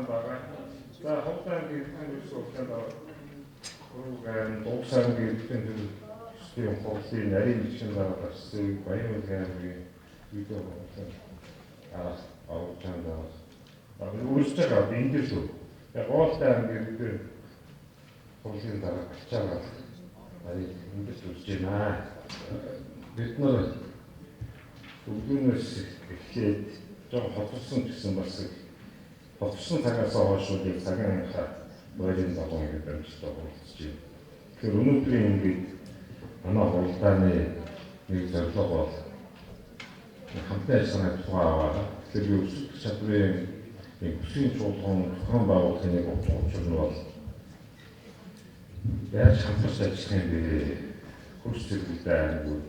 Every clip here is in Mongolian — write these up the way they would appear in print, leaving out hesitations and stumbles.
байгаа. За ховтаангийн хангилж уучаад гурван дуусангийн тийм хурлын нарийн бичгийн дараа гарсан Баянмүлгийн видео араас авчаан дараа өөрсдөө гад энэ шүү. Яг гоолтай ангийн хурлын дараа гарчаад нарийн ингэж үзэж байна. Бид нар бүгднээс эхлээд жоо хотсон гэсэн бас хотсон цагаас хойш үеийн цагаанхаа байрын дагуу гэдэг амжилттай хуралдаж байна. Тэгэхээр өнөөдрийн ингээд манай хуралдааны нэг зорилго бол хамтын ажиллагааны тухай аваад тэгэхээр өсөлт чадрын бүсгийн чуулган зохион байгуулалтын нэг учир нь бол яаж хамтарч ажиллах юм бэ? Хөрс зэрэгтэй аймагуд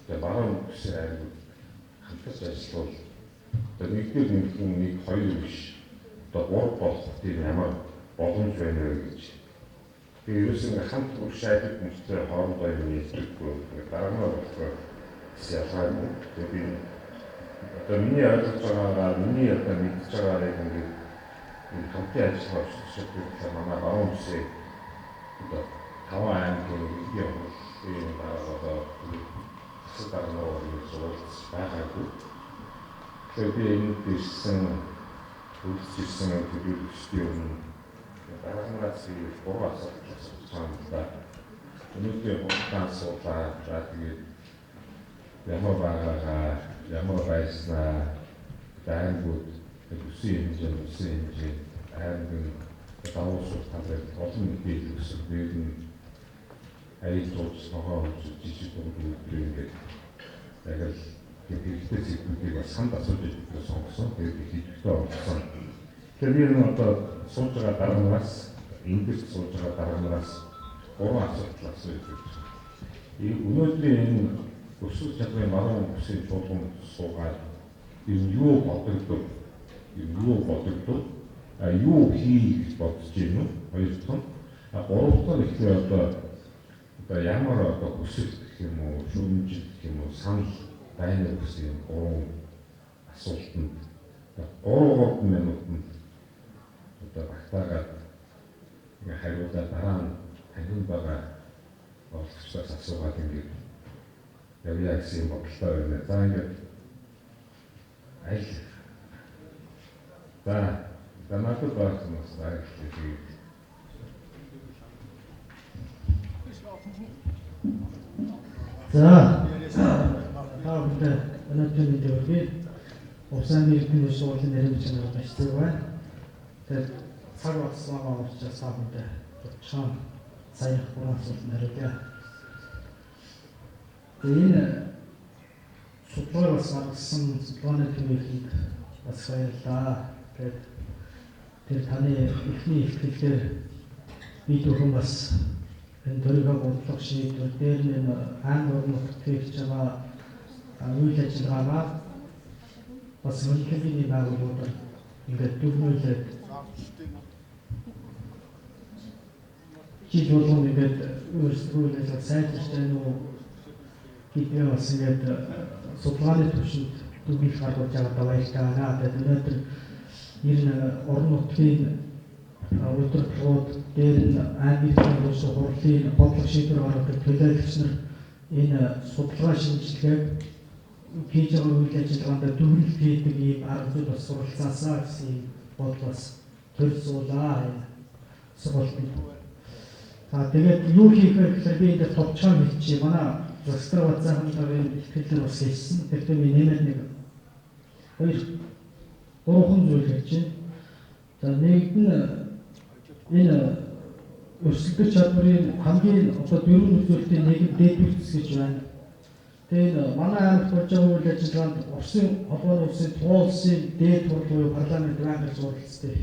тэгээ баруун бүсийн аймагуд хамтарч ажиллавал одоо нэгдүгээр нэгэн нэг хоёр биш одоо гурав болох тийм ямар боломж байна вэ гэж. Тэгээ ерөөсөө хамт үрш ажиллах хүмүүстэй хоорондоо юм ярьдаггүй. Дараагаар болохоор ялгаагүй. Тэгээ би одоо миний ойлгож байгаагаар миний одоо мэдж байгаагаар ингээд хамтын ажиллагаа шийдвэрлэх манай баруун бүсийн одоо 5 аймгийн юм одоо сэтарноо гэж байгаагүй. Тэгэхээр би энэ бишсэн үлдсэн төлөвлөлтийн өмнө дараагаас гурван асуулт цаана өнөөдөр хурдан суулаа тэгээд ямар байснаа аймагуд бүсийн хэмжээ аймгийн давуу сул талаар олон мэдээлэл өгсөн. Тэгээд аял тууч нохоо жижиг бүгд ингээд яг л хэрэгтэй зүйлүүдийг бас санд асууж байгаа сонгосон. Тэгээд их хэрэгтэй болсон. Тэгэхээр би одоо сууж байгаа дараагаас ингэж сууж байгаа дараагаас гурван асуулт асууж байна. Өнөөдрийн энэ өсвөр чадрын баруун бүсийн чуулганд суугаад юу бодогдов? Юу хийх бодож байна вэ? Хоёр дахь нь гурав дахь нь ихтэй одоо ямар одоо өсөлт гэх юм уу, шүүмжил гэх юм уу, санал байна гэсэн гурван асуултанд 3 минутанд одоо багтаагаад ингээ хариулаад дараа нь танил байгаа олцоос асуугаад ингээд явъя гэсэн бодлоо байна. За ингээд за надад баасан бас айлчлаа. Таавда өнөөдөр мэдээ усан нэрийн суулын нарийн бичиг байгуулсан байна. Тэгээд цаг багсаагаа уучраас таавда чам сая хураасын нарийн. Энэ судлаас гаргасан судалгааны төлөвлөлийг бас баярлалаа. Тэгээд тэр таны эхний ихтгэл видеог бас энэ төрөйгөө бодлого шийдвэр дээр нь аймаг нутагт байгаа үйл ажиллагаагаа бас мөнгөний байгууллагууд ингээд дүгнүүлээд жил болгон ингээд өөрсдөө сайжруулж байна уу гэдэг бас ингээд судалгааны төвшөнд дүгнэлт гаргаж байгаа баярлалаа. Тэгээд өнөөдөр ер нь орон нутгийн өдөртгүүд дээр нь аймгийн улс хурлын бодлого шийдвэр гаргадаг төлөөлөгч нар энэ судалгаа шинжилгээг хийж байгаа үйл ажиллагаанд дүгнэлт хийдэг ийм арга зүй бас суралцаасаа гэсэн бодлоос төрсүүлээ сургалтанд. Тэгээд юу хийх вэ гэхээр би энэ товчхон хэлчихье. Манай зохистой бацаахан ихтгэл бас хэлсэн. Тэгэхээр би нэмээд нэг гурван зүйл хэлж байна. За нэгд нь энэ өсөлтөд чадварын хамгийн одоо дөрвөн үзүүлэлтийн нэг нь дэдвэрс гэж байна. Тэгээд манай аймагт болж байгаа үйл ажиллагаанд Оросын холбооны улсын туулсын дээд хурл буюу парламент байнгын зургалцтай.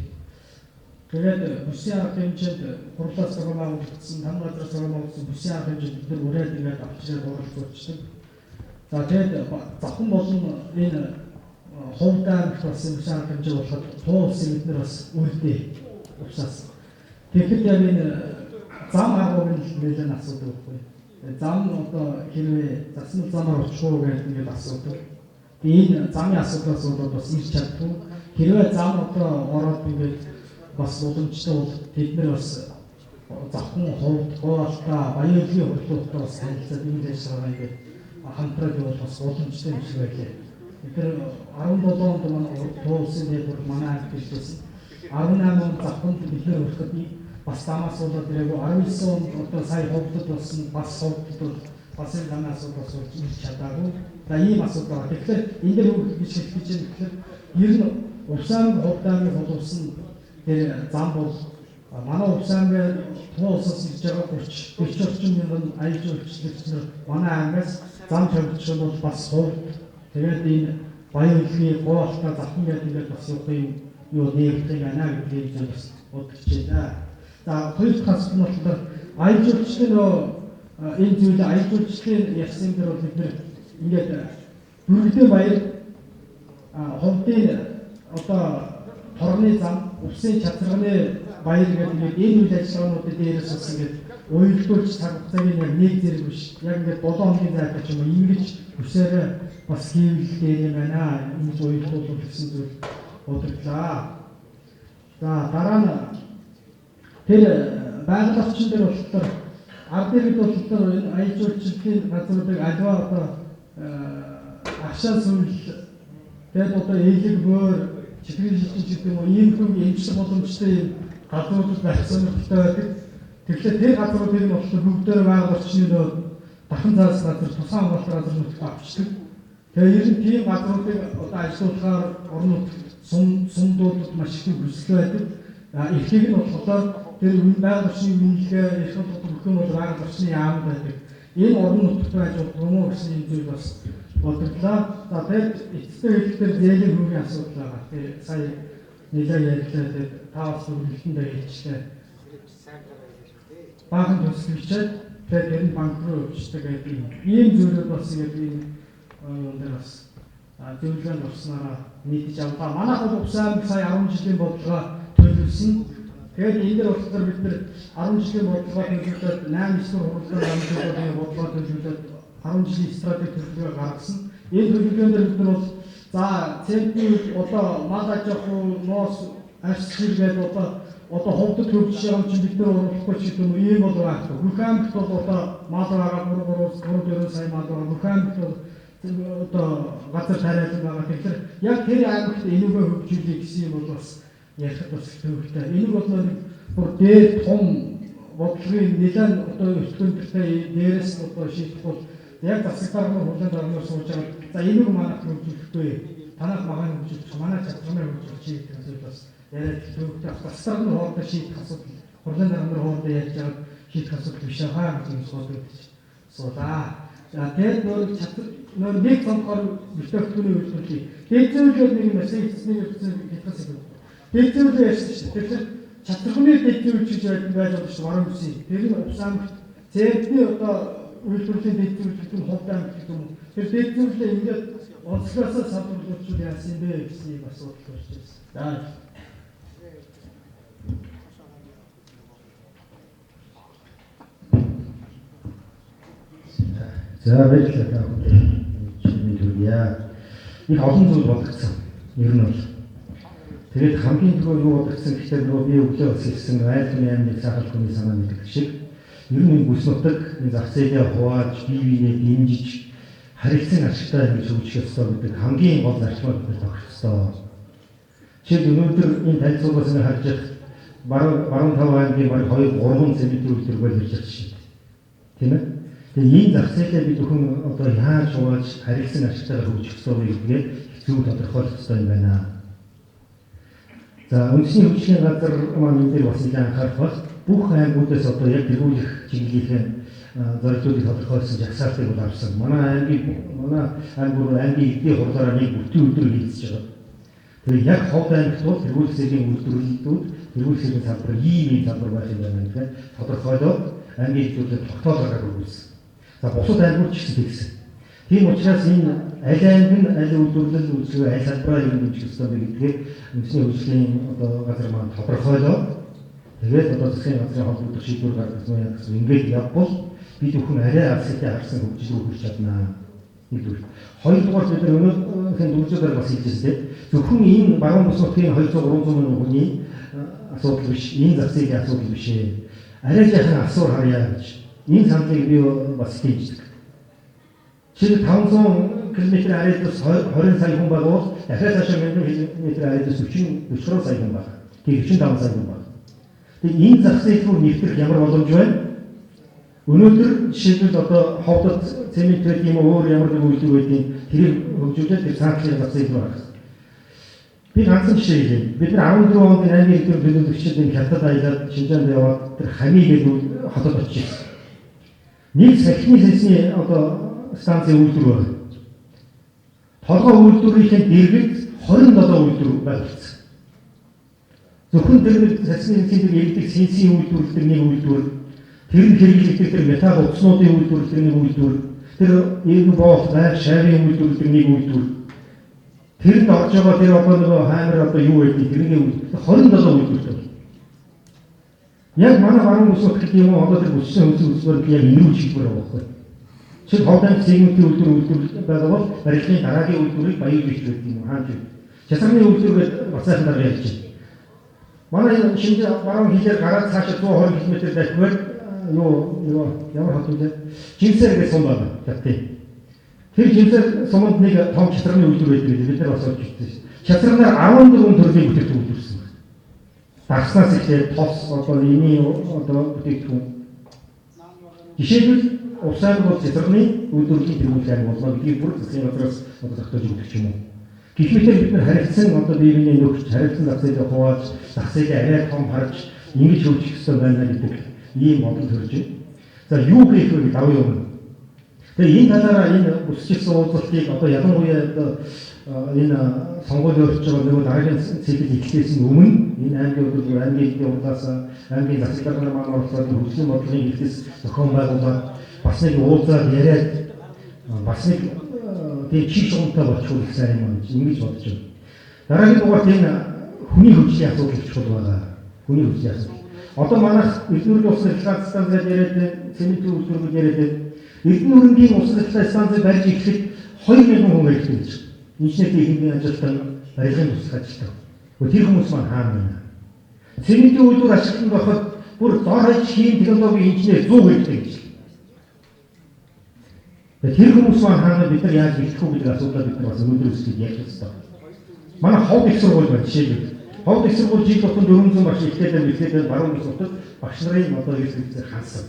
Тэгээд бүсийн арга хэмжээнд хурлаас байгуулагдсан, там газраас байгуулагдсан бүсийн арга хэмжээнд бид нар үрээд ингээд авчираад оролцуулдаг. За тэгээд завхан болон энэ хувьдаа бас бүсийн арга хэмжээ болоход туулсын бид нар бас үлдээ усаас. Тэгэхээр яг энэ зам агуулгын нэлээд асуудаг байхгүй. Зам одоо хэрвээ засмал замаар очихгүй гэдэг ингээд асуудаг. Энэ замын асуудлаас бол бас ирч чаддгүй. хэрвээ зам одоо ороод ингээд бас боломжтой бол тэд нар бас завхан хувьд гоолтаа баялагын хөрлөлтөд бас танилцаад энэ дэшраа ингээд хамтраад явах бас боломжтой юм шиг байлаа. Тэгэхээр 17 онд манай туулсан дээр манай анх хэлсэн 18 онд завханд бид нэр өрхөд бас дамаас болоод ирээгүй 19 онд одоо сая хувьдад болсон бас хувьдад бас энэ дамаас бас үлч чадаагүй. За ийм асуудал байна. Тэгэхээр энэ дээр үг гэж хэлж байгаа тэгэхээр ер нь Увсаан хувьдааны боловсон тэр зам бол манай Увсаангийн туулсаас ирж байгаа 30 орчим мянган аяж үйлчлэгч нар манай аймагаас зам тавьчих бол бас хувьд тэгээд энэ баялагын гоолтаа завхан гэдэг ингээд бас юу нэртэй байна гэж бас бодож байна. За хоёр дахь асуулт нь болохоор аяж үйлчлэгчдийн энэ зүйлээ аяж үйлчлэгчдийн ярьсан дээр бол бид нэр ингээд бүргэлдээ баяр хувьдын одоо торгоны зам, увсын чадрагны баяр гэдэг энэ үйл ажиллагаануудын дээрээс бас ингээд уйлдуулж цаг хугацааг нэг зэрэг биш. Яг ингээд 7 хоногийн зайтай ч юм уу ингэж үсээрээ бас хийвэлтэй юм байна. Энэ уйлдуулах гэсэн зүйл бодлоо. За дараа нь тэр байгаль орчин дээр болохоор ард иргэд болохоор энэ аяж үйлчлэлийн газруудыг аливаа одоо агшаа сүйл тэгээд одоо ээлэг бөөр читгэл шилжиж гэдэг юм уу ийм хүн эмчлэх боломжтой газруудад байх сонирхолтой байдаг. Тэгэхээр тэр газруудыг нь болохоор бүгдээр байгаль орчны дахин заас газар тусгай хамгаалалт газар нутагт авчдаг. Тэгээ ер нь тийм газруудыг одоо ажилуулахаар орон нутгийн сумдуудад маш их хүсэлтэй байдаг. Эхлийг нь болохоор тэр байгаль орчны үнэлгээ эрх бодлого бүх юм бол байгаль орчны яам байдаг. Энэ орон нутагт байж болох юм уу гэсэн юм зүйл бас бодлоо. За тэгээд эцэстээ хэлэхдээ зээлийн хөргийн асуудал байгаа. Тэгээд сая нэлээд ярьлаа. Тэгээд таавс үлгэлтэндээ хэлчихлээ. Баахан төсөлчөд тэгээд тэр нь банк руу явчихдаг гэдэг ийм зүйлүүд бас ингээд ийм юм дээр бас зөвлөгөөнд орснараа нийтж авлаа. Манайх бол Увсаан сая 10 жилийн бодлогоо төлөвлөсөн. Тэгээд энэ дээр болохоор бид нар 10 жилийн бодлогоо төлөвлөлөд 8 эсвэл хурлаар хамжуулаад бодлогоо төлөвлөд 10 жилийн стратеги төлөвлөгөө гаргасан. Энэ төлөвлөгөөнд бид нар бол за центний одоо мал аж ахуй моос арьс хэрэг одоо хувьдад хөгжиж байгаа юм чинь бид нар уралдахгүй ч гэдэг юм ийм бол байхгүй. Бүх аймагт бол одоо мал байгаа 3 сая мал байгаа. Бүх аймагт бол одоо газар тариалан байгаа. Тэгэхээр яг тэр аймагт энэгээ хөгжүүлэх гэсэн юм бол бас ярих бас төвөгтэй. Энэ бол бүр дээр том бодлогын нэлээд одоо өсөлтөндтэй дээрээс одоо шийдэх бол яг засагтарны хурлын дараагаар сууж байгаа. За энийг манайх хөгжүүлэхгүй. Танах магааны хөгжүүлэх, манай чадварыг хөгжүүлэх гэдэг зүйл бас яриад төвөгтэй. Засагтарны хоорондоо шийдэх асуудал, хурлын дараагаар хоорондоо ярьж байгаа шийдэх асуудал биш аа гэж бодож суулаа. За тэгээд нөр нэг цонхоор бүтээгдэхүүний үйлдвэрлэлийг дэвжүүлэх нэг машин эцсийн хэлбэрээс дэвжүүлэх ярьсан шүү дээ. Тэгэхээр чадварны дэвжүүлж байж болох шүү 19. Тэр нь Увсаан цэвэрний одоо үйлдвэрлэлийн дэвжүүлэлт нь хувьдаа гэх юм. Тэр дэвжүүлэлээ ингээд онцлогоосоо салбарлуулж яасан юм бэ гэсэн юм асуудал болж байна. За баярлалаа. Чиний төргийа. Их олон зүйл бодогдсон. Ер нь бол тэгээд хамгийн түрүү юу бодогдсон гэхээр нөгөө би өглөө бас хэлсэн айлтны аймаг сайхан хүний санаа мэддэг шиг ер нь бүс нутаг зах зээлээ хувааж бие биенээ дэмжиж харилцан ашигтай ингэж хөгжих ёстой гэдэг хамгийн гол зарчмаар бид тогтох ёстой. Жишээд өнөөдөр энэ танилцуулгаас нь харж баруун 5 аймгийн баг 2-3 цэвэрлэг үйлдвэргээр ирж байгаа шүү дээ. Тийм ээ. Тэгээ ийм зах зээлээ бид бүхэн одоо яаж хувааж харилцан ашигтайгаар хөгжих ёстой вэ гэдгээ зөв тодорхойлох ёстой юм байна. За үндэсний хөгжлийн газар маань энэ дээр бас нэлээд анхаарах бол бүх аймагуудаас одоо яг тэргүүлэх чиглэлийн зорилтуудыг тодорхойлсон жагсаалтыг бол авсан. Манай аймгийн эдийн хурлаараа нэг бүтэн өдөр хийгдэж байгаа. Тэгээ яг ховд аймагт бол тэргүүлэх зэргийн үйлдвэрлэлүүд тэргүүлэх зэргийн салбар ийм салбар байх юм байна гэдэг тодорхойлоод аймгийн зүйлүүд тогтоолгоор өгүүлсэн. За бусад аймагуд ч гэсэн тэгсэн. Тийм учраас энэ аль аймаг нь аль үйлдвэрлэл үйлчилгээ аль салбараа юм гэж хэвчээ гэдгийг үндэсний хөгжлийн одоо газар маань тодорхойлоод тэгээд одоо засгийн газрын холбогдох шийдвэр гаргасан юм гэсэн ингээд явбал бид бүхэн арай алстай харсан хөгжил өгч чаднаа. нэгдүгээр. Хоёрдугаар бид өнөөдрийн дүржээр бас хэлжээ. Зөвхөн энэ баруун бус нутгийн 200 300 мянган хүний асуудал биш, энэ зах зээлийн асуудал биш ээ. Арай жаахан асуур харъя гэж. Энэ саналыг би бас хэлждэг. Жишээ 500 км радиус 20 сая хүн байгуул дахиад цаашаа 1000 км радиус 40 сая хүн баг. Тэгээ 45 сая хүн баг. Тэгээ энэ зах зээл рүү нэвтрэх ямар боломж байна? Өнөөдөр жишээлбэл одоо ховдод цемент гэдэг юм өөр ямар нэг үйлдэл байдгийг тэрийг хөгжүүлээд тэр цаатлын зах зээл рүү харах. Би ганцхан жишээ хэлье. Бид нар 14 онд 8 хэдэн төлөвлөгчд энэ хятад аялаад Шинжаанд яваад тэр хамиг гэдэг хотод очижсэн. Нэг сахины сэсний одоо станцын үйлдвэр байна. Толгой үйлдвэрийн дэргэд 27 үйлдвэр байгуулсан. Зөвхөн тэр сахины сэсний иргэдэг синсийн үйлдвэрлэлтэр нэг үйлдвэр, тэр хэрэглэгдэх тэр металл утаснуудын үйлдвэрлэлтэр нэг үйлдвэр, тэр энэ боол гайх шавийн үйлдвэрлэлтэр нэг үйлдвэр. Тэрэнд орж байгаа тэр одоо нэг хаймар одоо юу байдгийг тэрний 27 үйлдвэртэй. Яг манай баруун бус нутгад юм уу одоо тэр бүссэн үзмөр яг энэвч хэлбэр байгаа байхгүй. Чи ховдан сегментийн үйлдвэр байгаа бол барилгын дараагийн үйлдвэрийг баяр гэж байдаг юм хааж. Часраны үйлдвэрээр бацаахан дараа ярьж байна. Манай шинж баруун хилээр гараад цаашаа 120 км давхивал юу ямар хот вэ? Жинсэр гэж сум байна. Тэгтээ. Тэр жинсэр суманд нэг том часраны үйлдвэр байдаг бид нар бас олж үзсэн. Часранаар 14 төрлийн бүтээгдэхүүн үйлдвэрсэн. Дагснаас ихлээр тос одоо эний одоо бүтээгдэхүүн. Жишээлбэл Усаан бол часраны үйлдвэрлэлийн тэргүүлэх болно. Бидний бүр засгийн газраас одоо тогтоож өгч юм уу. Гэх мэт бид нар харилцсан одоо биений нөхөж харилцсан зах зээлийг хувааж, зах зээлээ арай том харж ингэж хөгжих ёстой байна гэдэг ийм бодол төрж байна. За юу гэх вэ давуу юм. Тэгээ энэ талаараа энэ өсчихсэн уулзалтыг одоо ялангуяа энэ сонгуулийн өрч байгаа нөгөө дараагийн цэцэд эхлэхээс өмнө энэ аймгийн урдаас аймгийн засаг дарганы маань оролцоод хөгжлийн бодлогын эхлээс зохион байгуулаад бас нэг уулзаад яриад бас нэг тийм чиг шугамтай болчихвол их сайн юм ингэж бодож байна. Дараагийн дугаарт энэ хүний хөгжлийн асуудал их чухал байгаа. Хүний хөгжлийн асуудал. Одоо манайх Эрдэнэ улсын регуляц станцаар яриад цементийн үйлдвэрлэл яриад Эрдэнэ өрнгийн улсын регуляц станцыг барьж ирэхэд 2000 хүн хэрэгтэй гэж. Инженерийн хэмжээний ажилтан барилгын тусах ажилтан. Тэр хүмүүс маань хаана байна? Цементийн үйлдвэр ашиглан байхад бүр дор хаяж хийн технологийн инженер 100 хэрэгтэй гэж. Тэр хүмүүс маань хаана бид нар яаж бэлтгэх үү гэдэг асуудлаа бид нар бас өнөөдрөөс ярьж байна. Манай ховд их сургууль байна жишээлбэл. Ховд их сургууль жил болгон 400 багш ихтэй баруун бус нутагт багш нарын одоо хэрэгцээ хандсан.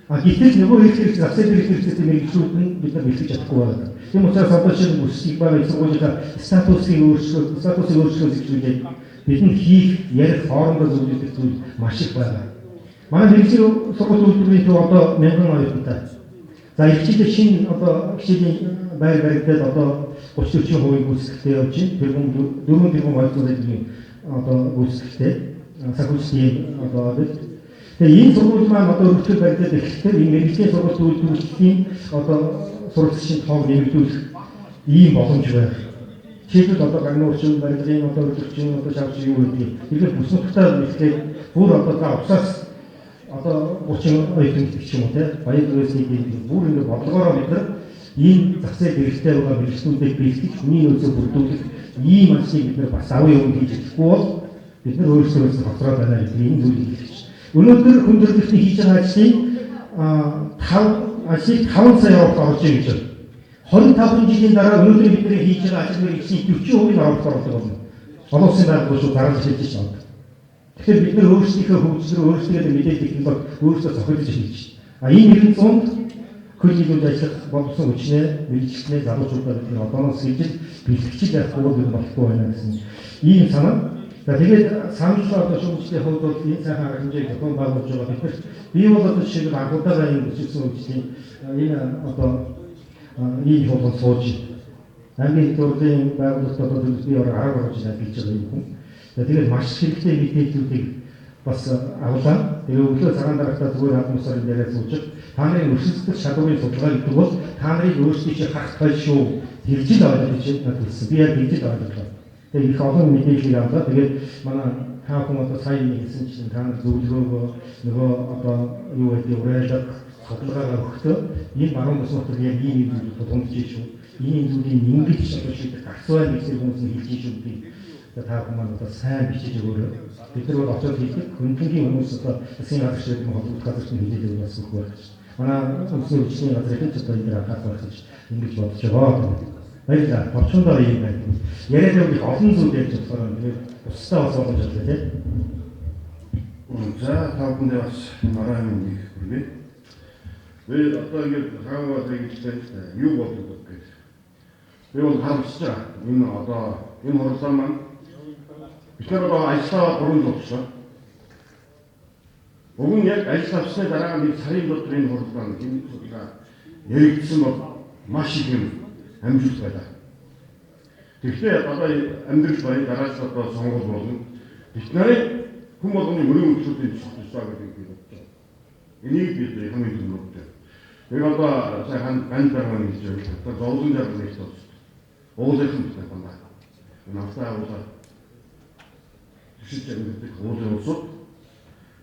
Гэтэл нөгөө хэрэгцээ зах зээлийн хэрэгцээтэй мэргэжлүүд нь бид нар бэлтгэж чадахгүй байна. Тийм учраас одоо шинэ бүсийг байгаа сургуулийнхаа статусыг өөрчлөлт хийлээ. Бидний хийх ярих хоорондоо зөвлөдөг зүйл маш их байна. Манай мэргэжлийн сургууль үйлдвэрийн төв одоо 1000 оюутантай. За ихчилээ шинэ одоо хичээлийн байр баригдаад одоо 30-40% гүйцэтгэлтэй явж байна. Тэргүүн 4 тэргүүн ойлголтын одоо гүйцэтгэлтэй санхүүжилтийн одоо тэгээ энэ сургууль маань одоо өргөжлөл баригдаад ирэхдээ энэ мэргэжлийн сургууль үйлдвэрлэлийн одоо сурвалжлагчийн тоог нэмэгдүүлэх ийм боломж байна. Жишээлбэл одоо гагны өрчим барилгын одоо өргөжлөлийн одоо шавж юу гэдгийг тэгэхээр бүс нутгатаа ихлээр бүр одоо усаас одоо 30 оюутан гэх юм уу те баяр үйлсийг бүр ингэ бодлогоороо бид нар ийм зах зээл хэрэгтэй байгаа мэргэжлүүдийг бэлтгэж хүний нөөцөө бүрдүүлэх ийм ажлыг бид нар бас авъя юм хийж чадахгүй бол бид нар өөрсдөө хоцроод байна гэдэг энэ зүйлийг хэлж. Өнөөдөр хүн төрөлхтний хийж байгаа ажлыг 5 сая орж орж ийн гэж байна. 25 жилийн дараа өнөөдөр бидний хийж байгаа ажлын эцсийн 40% нь орж орлого болно. Олон улсын байгууллагууд шүү гаргаж хэлж байна. Тэгэхээр бид нар өөрсдийнхөө хөгжлөөр өөрсдөө мэдээлэл технологи өөрсдөө зохиолж хийж байна. Энэ 900-д хөлийг ажиллах боловсон хүчнээ, мэргэжилтнээ залуучуудаа бид нар одооноос хийж бэлтгэж явахгүй гэж болохгүй байна гэсэн ийм санаа. За тэгээд санал одоо шүүмжлэлийн хувьд бол энэ сайхан хэмжээг зохион байгуулж байгаа бид нар бий бол одоо жишээлбэл анхудаа байнгын өсөлтсөн үйлчлийн энэ одоо ийм болгон сууж аймгийн төрлийн байгууллагад одоо төлөвлөсний орон 10 гаруй жил ажиллаж байгаа юм хүн. Тэгээд маш хэрэгтэй мэдээллүүдийг бас авлаа. Тэгээ өглөө цагаан дараалтаа зүгээр хадмусаар яриад сууж та нарын өрсөлдөх шалгуурын судалгаа гэдэг бол та нарыг өөрсдөө харах тал шүү. Хэрэгжил ойлгож байна гэсэн. Би яг хэрэгжил ойлголоо. Тэгээ их олон мэдээллийг авлаа. Тэгээд манай та бүхэн одоо сайн хэлсэн чинь та нар зөвлөгөөгөө нөгөө одоо юу гэдэг уриалга судалгаагаа өгөхдөө энэ баруун бус нутаг яг ийм зүйлүүд тулгамдж шүү. Ийм зүйлийг ингэж шийдэх гарц байна гэсэн хүмүүс нь хэлж шүү гэдэг. Та хүмүүс одоо сайн бичиж өгөөрэй. Бид нар бол очоод хэлдэг хөндлөнгийн хүмүүс одоо засгийн газар шиг холбогдох газар чинь хэлээд өгөх бас үгүй байна. Манай үндэсний хүчний газрын ч одоо энэ анхаарах гэж ингэж бодож байгаа. Баярлалаа. Болчондоо юм байна. Яриад их олон зүйл ярьж болохоор тэгээд устдаа бас болгож байна тийм. За та бүхэндээ бас мараа юм их хүргэе. Би одоо ингэ хааваа хэлчихсэн юу болдог гэж. Би бол харамсаж байгаа. Энэ одоо энэ хурлаа маань тэгэхээр одоо ажлаа 3 жил болчихсон. Уг нь яг ажил авсны дараа нэг сарын дотор энэ хурлаа энэ судалгаа яригдсан бол маш их юм амжилт байлаа. Тэгэхээр одоо амьдрал баяр дараач одоо сонгол болно. Бид нарын хүн болгоны мөрийн үйлчлүүдийн тусаа гэдэг юм байна. Энийг бид хамгийн түрүүнд. Яг одоо сайн ганд байгаа гэж байна. Одоо зовлон jarгал нэг тус. Уулын гэдэг байна. Нафтаа уулаа. Жишээ нь гэдэг уулын усууд.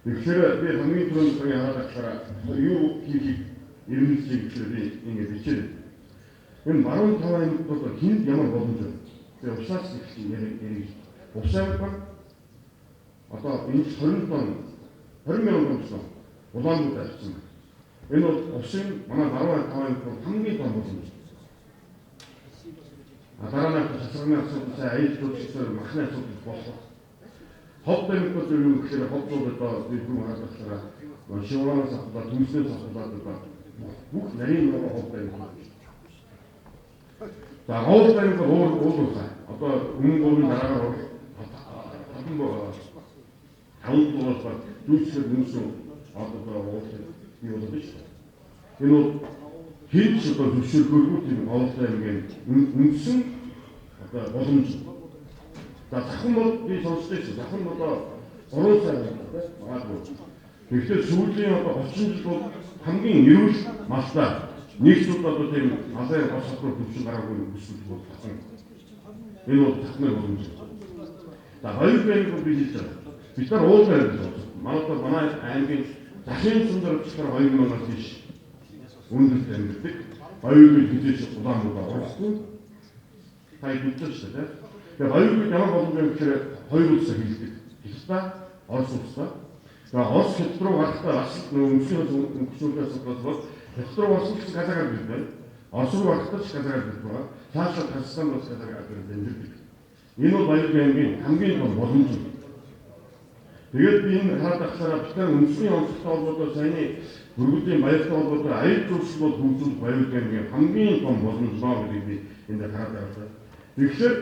Тэгэхээр би хамгийн түрүүнд хараад ахлаараа юу хийх эрмэлзээ гэхээр би ингэ бичээд. Энэ баруун тавын бол хинд ямар боломж вэ? Тэгээ усаас их яриг. Усаа бол одоо энэ 20 мянган тонн Улаанбаатар авсан. Энэ бол усын манай баруун тавын хамгийн том боломж. Дараа нь засгийн асуудал аял төвчсээр махны асуудал болох. Хот баримтууд юу гэхээр хотууд одоо бид хүн хараад болохоор шивранаас аваад түнснээс аваад бүх нарийн хот баримт. За хот баримт өөр одоо өмнө гурван дараагаар хаалтуулаад зүйлсээр нүсэн одоо уулын юу болоод шүү. Энэ бол хийж одоо зөвшөөргөөгүй тийм оолтой юм үндсэн одоо боломж. За захын бол би сонсдогч захын одоо 3 сар магадгүй. Тэгэхээр сүүлийн одоо 30 жил бол хамгийн эрүүл малтай нийгсүүд одоо тийм алай босхоор төвшин гараагүй бүсгүй бол тасан. Энэ бол захны боломж. За хоёр байрыг би хийж байгаа. Бид нар уул байр гэж байна. Манай аймгийн захын сундар болохоор 2000-аас тийш үндэс амьддаг. Хоёулыг хизээч Улаанбаатар орсон. Та мэдчихэж шүү дээ. Тэгээ хоёулыг ямар боломж вэ гэхээр хоёр улсаа хэлдэг. Хятад, Орос улсаа. Тэгээ Орос Хятад руу гарахдаа бас өнгөцнөөс бол Хятад руу орсон ч газар гэдэг байна. Орос руу гарахдаа ч газар гэдэг байна. Цаашаа Казахстан бас газар гэдэг амьддаг. Энэ бол Баяргийн аймгийн хамгийн том боломж. Тэгээд би энэ хараад ахлаараа бид нар үндэсний онцлогтой холбоотой саяны өргөдлийн баяртай холбоотой аял зүйлсүүд хөгжүүлэх Баяргийн хамгийн том боломж нөө гэдгийг би энд хараад байгаа. Тэгэхээр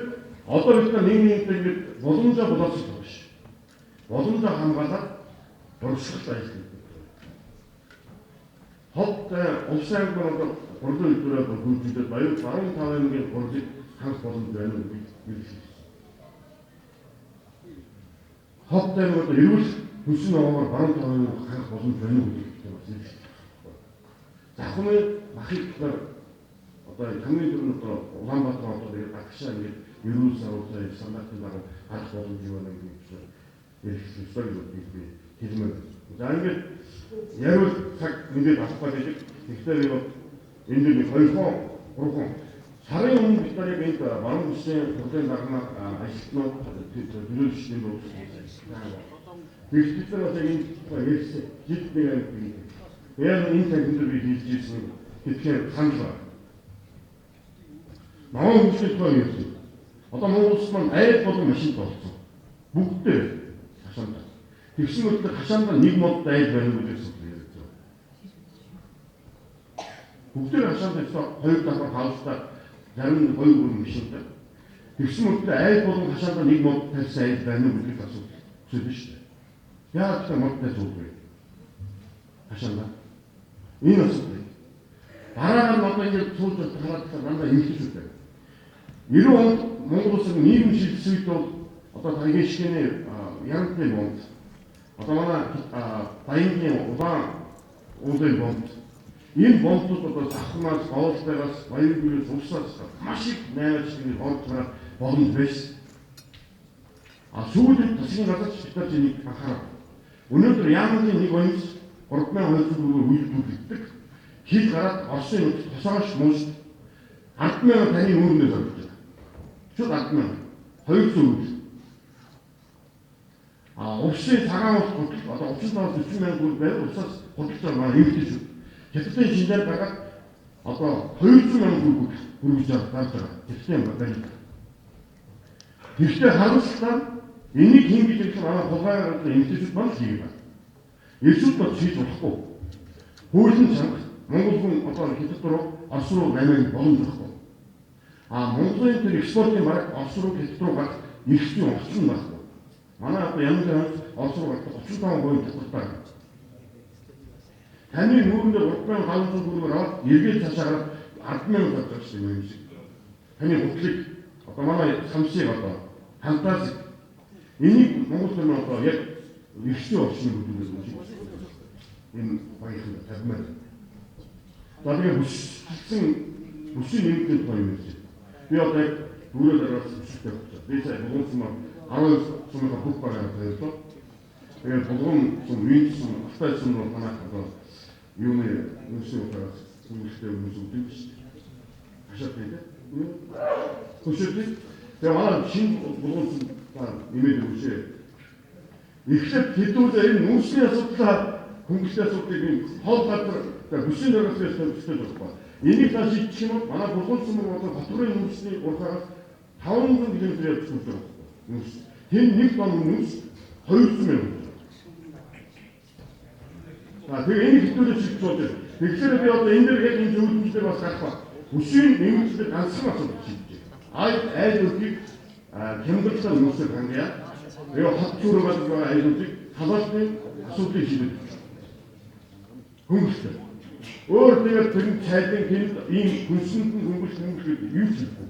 одоо бид нар нийгмийн боломжоо боловсруулах биш. Боломжоо хамгаалаад урагшлалт ажилладаг. Хот улсын одоо гурван өдрөөр хөгжүүлээд баруун тавын гурвыг ханх боломж байна уу гэж хэлсэн. Хот тайван эрүүл хүчин ногоомор баруун тавын ханх боломж байна уу гэдэг бас юм шиг. Захын махыг нар одоо хамгийн түрүүнд одоо Улаанбаатар хотод тэгээд агшаа ингээд эрүүл савтай стандартын дагуу гарах боломж юу байна гэж ярих хэрэгтэй гэж би хэлмээр. За ингээд ярил цаг ингээд авах гэдэг. Тэгэхээр энэ нэг 2-3 сарын өмнө бид нар яг энэ баруун бүсийн хөдөлгөөний дарга ажилтнууд төлөөлөгчдийн дуу. Бид нар яг энэ ярьсан жид нэг юм. Яг энэ цагт би хийж ирсэн тэгэхээр санал. Намаа хүчтэй байсан. Одоо Монгол улс маань айл болон машин болсон. Бүгдээ хашаанда. Тэгсэн мэт хашаанда нэг мод айл байна уу гэсэн үг ярьж байгаа. Бүгдээ хашаанда хоёр давхар хаалцтай 62 бүрэн машинтай. Тэгсэн мэт айл болон хашаанда нэг мод тавьсан айл байна уу гэдэг асуулт зүйл шүү дээ. Яагаад ч модтай зүггүй. Хашаанда. Энэ асуулт. Дараа нь одоо ингэ суулж хараад дандаа ингэж үү. 90 онд Монгол улсын нийгэм шилжсэйд бол одоо тайгийн шигний ярантай бонд. Одоо манай Баяргийн улаан уулын бонд. Энэ бондууд одоо захнаас боолтойгоос Баяргийн улсаас маш их найрч нэг бондороо боломж байсан. Сүүлийн засгийн газарч бид нар энийг анхаарав. Өнөөдөр яамны нэг оюус 3200 төгрөг үйлдвэрлэдэг. хил гараад Оросын нутагт тосоогош мөн 10,000 таны үүрнээс орж байгаа. Шууд 10,000. 200 үйл. Улсын цагаан ус хөдөл одоо 35-40,000 төгрөг байр улсаас хөдөлж байгаа маань эмэгтэй шүү. Хятадын шинжээр дагаад одоо 200,000 төгрөг хүргэж байгаа. Хятадын байна. Гэхдээ харамсалтай энийг хэн гэж хэлэх манай хулгайрын эмэгтэйчүүд маань хийгээд байна. Ирсүүд бол хийж болохгүй. Хуулийн чанга Монгол хүн одоо хятад руу Орос руу наймыг боломжгүй. Монголын тэр экспортын бараг Орос руу хятад руу гарах эрхтний орчин байхгүй. Манай одоо ямар Орос руу гарах 35% татвартай. Таны нүүрэндээ 3,500 төгрөгөөр аваад эргээд цаашаа 10,000 татвар шүү дээ юм шиг. Таны хөтлөг одоо манай самсыг одоо фантастик энийг Монгол хүн одоо яг эрхтний орчныг хөдөлгөөс юм шиг. Энэ баярхан тавьмаар. Тэгээд бүсийн нэмэгдэл гоё юм шиг. Би одоо яг дүүрээ дараас өсөлтөй болчихсон. Би сая болгосон маань 12 сумынхаа бүх багаар тавьсан. Тэгээд болгон сум винсэн автайсан руу танах одоо юуны нүсээ утаас сүмжтэй хүмүүс үүдэн шүү дээ. Хашаад байдаг. Хөшөлтэй. Тэгээд манай шинэ болгон сум нэмээд өгчээ. Эхлээд хэдүүлээ энэ нүсний асуудлаа хөнгөлтэй асуудлыг хоол газар бүсийн дөрөвсөөс төлөвлөж байгаа. Энийг цааш шийдэх юм бол манай болгон сумын одоо Батбарын нүсний урхаас 500 км явж байгаа. Нүс. Тэр нэг тонн нүс 200,000. Тэгээ энийг хэдүүлээ шийдэж байгаа. Тэгэхээр би одоо энэ дээр яг энэ зөвлөмжлөөр бас гарах ба. Бүсийн нэмэгдэл ганцхан асуудал шийдэж байгаа. Айл үлдгийг хямдруулсан нүсээр хангая. Тэгээ хот зүрх байгаа айлуудыг халаалтны асуудлыг шийдэж хөнгөлтэй. Өөр тэгээд тэр цайлын тэнд ийм хүнсэнд нь хөнгөлт юу ч хийхгүй.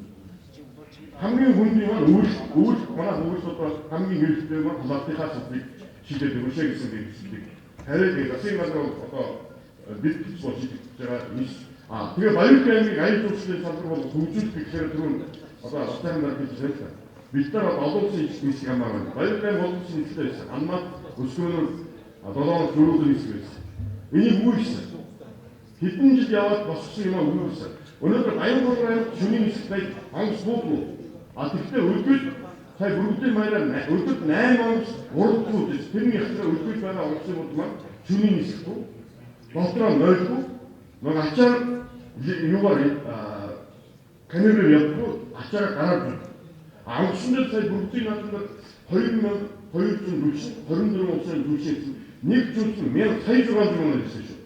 Хамгийн хүндий маань үүл манай хүмүүсүүд бол хамгийн хэрэгтэй маань халаалтынхаа асуудлыг шийдэж өгөөшэй гэсэн зүйлийг харин засгийн газар одоо бид бол шийдэж байгаа юм. Тэгээ баярын аймгийн аян төвчлийн салбар бол хөгжүүлэх гэхээр түрүүн одоо батлын дарга гэж хэлсэн. Бид нар олон улсын эсрэг хамаарна. Баярын аймгийн олон улсын эсрэг байсан. Анмаа өсгөнөр 7 дөрөвдөө эсрэг байсан. Энийг үүрсэн. Хэдэн жил яваад боссон юм үүрсэн. Өнөөдөр Аянгол аймаг шөнийн эсрэг онгоц буугүй. Тэгэхдээ өдгөл сая бүрдийн маягаар өдөрт 8 онгоц урдгууд тэрний ихтэй өдгөл байгаа онгоцын бод маань шөнийн эсрэг. Дотроо 0-гүй. Нэг ачаар юугаар камераар явахгүй ачаараа гараад байна. Онгоцон дээр сая бүрдийн наадмаар 2,240 24 улсын жүжигч нэг жүжигч 1600 гэсэн шүү.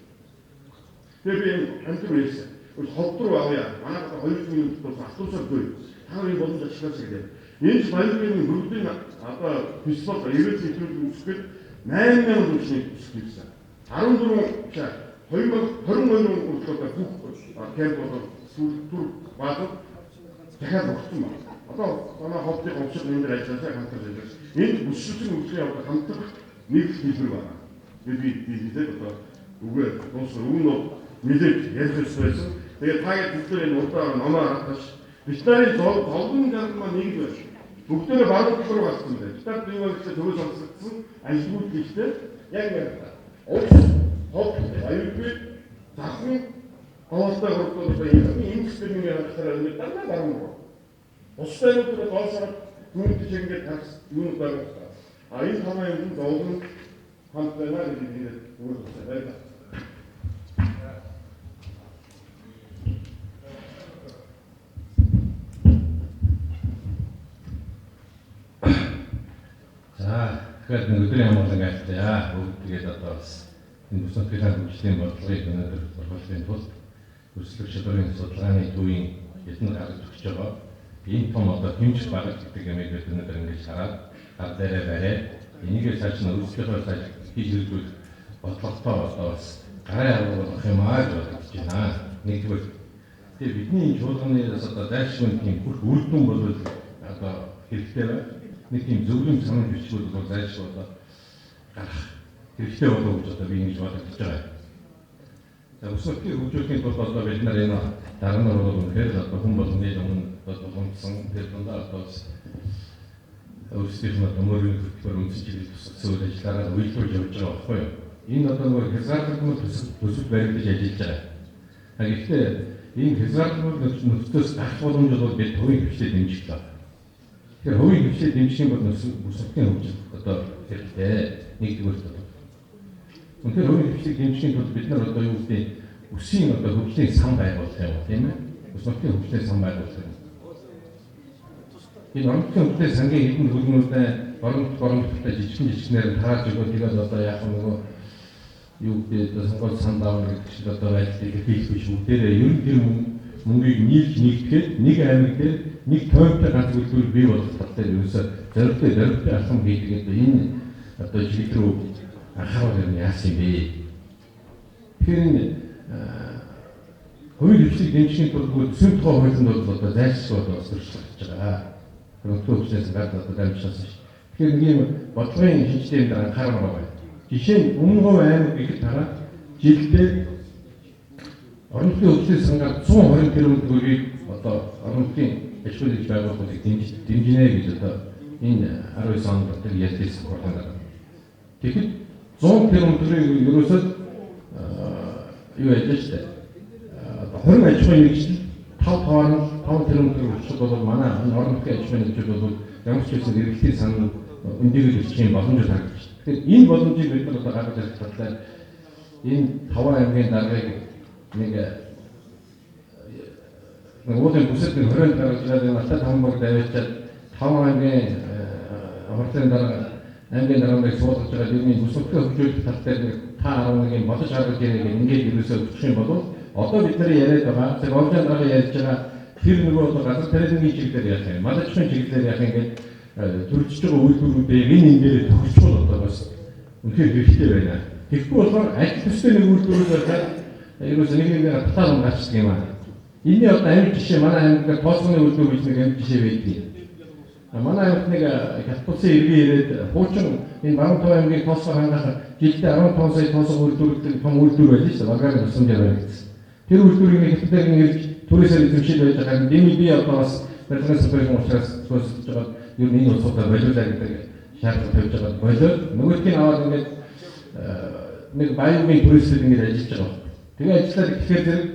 Тэгээ би амтэр байсан. Хот руу авъя. Манай 200 минут болсон автобусаар гүй. Таарын боломж ашиглаж ирээ. Энэ баярын бүрдийн одоо фестивал эрүүл мэндийн үсгэд 8,000 жүжигч ирсэн. 14 чаа 2022 хүртэл бүх кемпүүд түр баатар дахиад өгсөн байна. Одоо манай хотын онцлог энэ дээр ажилласаа хамтарч ажиллаж. Энд бүсчүүлийн үйлчлэгээ явуулах хамтрах нэг хэлбэр байна. Би одоо үгээр дуусна. Үүн нэлээд ярих ёстой байсан. Тэгээд таагаад бүгдээ энэ урдаа номоо харуулж Битарын зовлон гарах маань нэг л байна. Бүгдээ багт руу гарсан байна. Битар юу гэхээ төвөөс онцлогдсон ажлууд гэхдээ яг яа. Хот аюулгүй захын хоолтой хурдтай ийм системийн харахаар нэг дандаа баруун. Устай нүдээр доосоор түүнтэй ингээд такс юу байгаа. Энэ хамаа юм зовлон хамт байна гэдэг нь үүрэгтэй байна. Тэгэхээр нэг өдрийн амгалан айлтаа бүгд тэгээд одоо энэ бүсэд хөгжлийн бодлогыг өнөөдөр бодлогын тулд өсөлт чадварын судалгааны төвийн хэдэн гаргаж өгч байгаа. Энэ том одоо хэмжих багц гэдэг юмыг бид өнөөдөр ингэж хараад гар дээрээ бариад энийгээ цааш нь өөрсдийнхөө цааш хийж хэрэгжүүлэх бодлоготой одоо бас гарын арга болох юм аа гэж бодож байна. Нэгдүгээр тэгээд бидний энэ чуулганаас одоо дайршгүй тийм бүх үр дүн болвол одоо хэрэгтэй байна. Нэг тийм зөвлөм санаа бичгүүд бол зайлшгүй одоо гарах хэрэгтэй болов гэж одоо би ингэж бодож байгаа. За өсөлтийн хөгжүүлэхийн тулд одоо бид нар энэ дараагаар бол үнэхээр одоо хүн болгоны өмнө одоо гомдсон тэр дундаа одоо өөрсдийнхөө төмөрийн хөтөлбөр үндэс чиглэл тусгасан үйл ажиллагаагаар үйлдвэрлэж явж байгаа байхгүй юу? Энэ одоо нөгөө хязгаарлагдмал төсөв баригдаж ажиллаж байгаа. Гэхдээ ийм хязгаарлалт нөхцөлөөс гарах боломжууд бол бид хувийн хвшлээ дэмжих байна. Тэгэхээр хувийн хвшлээ дэмжих юм бол нөхцөлийн хөгжил одоо хэрэгтэй нэгдүгээр бол. Үнэхээр хувийн хвшлийг дэмжихийн тулд бид нар одоо юу гэдэг үсгийн одоо хөгжлийн сан байгуулах юм тийм ээ. Нөхцөлийн хөгжлийн сан байгуулах юм. Энэ орнотын хөгжлийн сангийн хэдэн хөлнүүдээ оронтой жижигнээр тааж өгөө тэгээд одоо яг нөгөө юу гэдэг сонгол санд авах гэдэг чинь одоо байдлыг хийх биш бүгдээрээ ер нь тэр мөнгийг нийлж нэгтгэхэд нэг аймаг дээр нэг тоймтой ганц үйлдвэр бий болох талтай ерөөсөө зорилттой алхам хийгээд энэ одоо жил рүү анхаарал нь яасан бэ? Тэгэхээр энэ хувийн хвшлийг дэмжихийн тулд төсвийн тухай хуулинд бол одоо зайлшгүй одоо сурчлагдж байгаа. Нөхцөл хөгжлөөс гадна одоо дамжуулсан шүү. Тэгэхээр нэг юм бодлогын шинжилгээнд дээр анхаарал байгаа. Жишээ нь Өмнөговь аймаг гэхэд дараа жилдээ орон нутгийн хөгжлийн сангаар 120 тэрбум төгрөгийг одоо орон нутгийн аж ахуйн байгууллагыг дэмжинэ гэж одоо энэ 19 онд одоо ярьсан байна. Тэгэхэд 100 тэрбум төгрөгийг ерөөсөө юу яаж штэ 20 аж ахуйн нэгжил 5 тэрбум төгрөг өчигд бол манай орон нутгийн аж ахуйн нэгжил бол ямар ч байсан эргэлтийн сан өндөөр ирэх боломж харагдаж. Тэгэхээр энэ боломжийг бид нар одоо гаргаж ирэх талаар энэ 5 аймгийн даргаыг нэг уулын бүсэд 20 гаргаж ирээд натад хамбаг давьчаад 5 аймгийн хурцын дарга аймгийн даргаыг суулгаж байгаа юм бүсэлтээ хөгжүүлэх тал дээр та 11-ийн бодож гаргаж ирэх ингээд ерөөсөө өгчих юм бол одоо бид нар яриад байгаа зэрэг оржийн дарга ярьж байгаа тэр нөгөө одоо газар тариалангийн чиглэлээр яах юм мадачмын чиглэлээр яах ингээд төрөлжиж байгаа үйлдвэрүүдийг энэ дээр төгсгөл одоо бас үнэхээр хэрэгтэй байна. Тэгэхгүй болохоор ажил төстэй нэг үйлдвэрүүд байгаад ерөөс нэг татаад гарчдаг юм аа. Энийн одоо амин жишээ манай аймагт тооцооны үйлдвэр гэж нэг амин жишээ байдаг. Манай аймагт нэг хятадсын иргэн ирээд хуучин энэ Баруун аймгийн тооцоо хангах жилдээ 15 сая тооцоо үйлдвэрлэдэг том үйлдвэр байж шүү дээ. Маргааны тусламжаар байдаг. Тэр үйлдвэрийг нэг хятадын ирж түрээсээ эзэмшиж байж байгаа. Дэмий би одоо бас барилгын салбарын учраас тусалж байгаа ер нь энэ улсуудаа болиулаа гэдэг шаардлага тавьж байгаа болоод нөгөөдгийг аваад ингээд нэг баялагын түрээсээр ингээд ажиллаж байгаа. Тэгээ ажиллаад ихээр зэрэг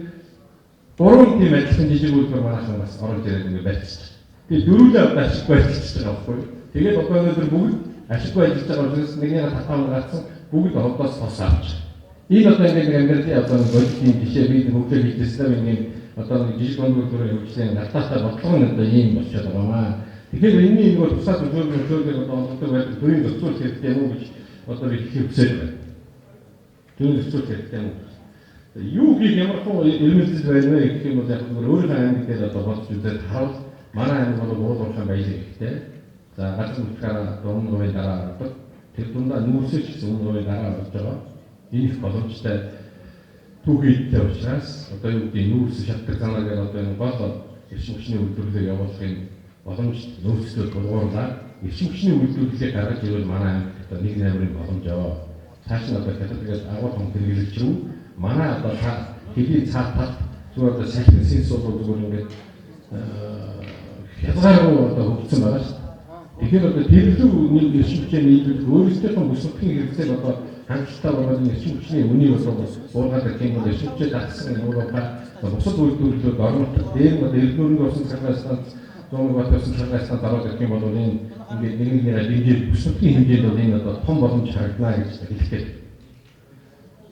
3 тийм ажиллах жижиг үйлдвэр манайхан бас орж ирээд ингээд байцчих. Тэгээ дөрүлээ ашиггүй ажиллаж байгаа байхгүй. Тэгээд одоо өнөөдөр бүгд ашиггүй ажиллаж байгаа учраас нэгнийгээ татаан гарцсан бүгд одоос тос авч. Энэ одоо ингээд амьдралын одоо бодит жишээ бид хөгжил хийжсэн юм одоо нэг жижиг үйлдвэрийн хөгжлийн алдаатай бодлого нь одоо ийм болчиход байгаа маа. Тэгэхээр энэний нөгөө тусаад зөвлөмжлөлөөр одоо онцлог байдаг төрийн зохицуулалт хэрэгтэй юм уу гэж одоо би хэлэх хүсэж байна. Төрийн зохицуулалт хэрэгтэй юм уу? Юу гэх ямар хөө элементүүд байна вэ гэх юм бол яг зөвхөн өөрийнхөө аймаг дээр одоо бодож үзээд харуул манай аймаг бол уулуурхай баялаг ихтэй. За газар нутгаараа Өмнөговын дараа ордог. Тэр дундаа нүүрсэж гэсэн Өмнөговын дараа орж байгаа. Энэ их боломжтой түүхийдтэй учраас одоо юу гэдэг нүүрс шатдаг занаагаар одоо энэ гол эрчим хүчний үйлдвэрлэлийг явуулахын боломж нөөцлөд болгоорлаа эрчим хүчний үйлдвэрлэлийг гаргаж ирвэл манай аймагт нэг наймрын боломж яваа. Цааш нь одоо хятадгаас агуу том хэрэглэгч рүү манай одоо хэдийн цаатал зүгээр одоо сайхан сэнс бол зүгээр ингээд хязгааргүй одоо хөгжсөн байгаа шүү. Тэгэхээр одоо тэрлүү нэг эрчим хүчний нийлүүлэх өөрсдийнхөө бүсгүйн хэрэгцээг одоо хангалттай болоод эрчим хүчний үнийг бас уургаад гэх юм бол эрчим хүчтэй дагсан нөгөө бусад үйлдвэрлэлүүд орнот дээр одоо эрдэнэрийн усан цагаас зүүн батсан цагаас дараа гэх юм бол энэ ингээд нэг дэмжиж бүсгүйн хэмжээнд бол энэ одоо том боломж харагдана гэж хэлэхэд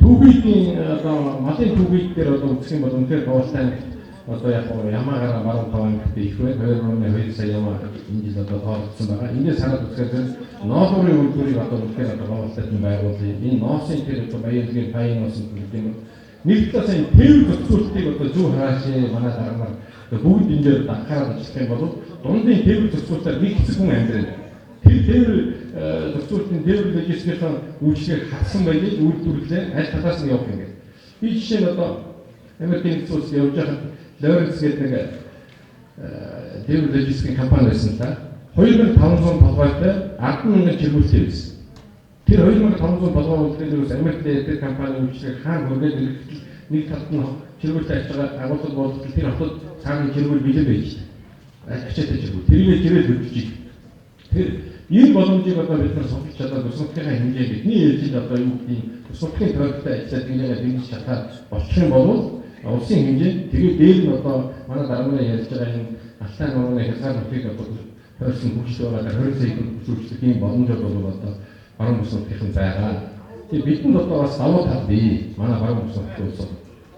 түүхийдийн одоо малын түүхийд дээр одоо үзэх юм бол үнэхээр боолтой одоо яг ямаагаар 15 ангид их байна. 2.2 сая ямаа энэ жил одоо тоолцсон байгаа. Эндээс хараад үзэхэд ноолуурын үйлдвэрийг одоо үнэхээр одоо боолтой юм байгуулъя. Энэ ноосын тэр одоо баялагын паян носон гэдэг юм. Нэг талаас нь тээвэр зохицуултыг одоо зүү хаашаа манай дараагаар бүгд энэ дээр анхаарал ажиллах юм бол дундын тээвэр зохицуултаар нэг хэсэг хүн амьдрал. Тэр тээвэр зохицуултын тээвэр логистикийн үйлчлэгийг хатсан байдаг үйлдвэрлэлээ аль талаас нь явах юм бэ? Би жишээ нь одоо Америкийн зүйлс явж байгаа Lawrence гэдэг нэг тээвэр логистикийн компани байсан та 2500 толгойтой 10,000 чиргүүлтэй байсан. Тэр 2500 толгой үйлдвэрлэлээс Америкийн тэр компани үйлчлэгийг хаана хөргөөд нэг талд нь чиргүүлтэй ажиллаж байгаа агуулгад бол тэр хотод цааны чиргүүл бэлэн байж байна. Ачаатай чиргүүл. Тэрийг жирээд хөрвиж. Тэр энэ боломжийг одоо бид нар сонголж чадаад тусгалтын хэмжээ бидний ээлжинд одоо юу гэдэг тусгалтын проекттой ажиллаад ингээгээ дэмжиж чадаад болчих юм бол улсын хэмжээнд тэгээд дээр нь одоо манай дараагийн ярьж байгаа энэ алтай нурууны хязгаарлалтыг одоо хөрсөн хөгжил байгаа 20 сая хөгжүүлэх ийм боломжууд бол одоо баруун бүснүүдийн байгаа. Тэгээд бидэнд одоо бас давуу тал бий. Манай баруун бүснүүдийн улс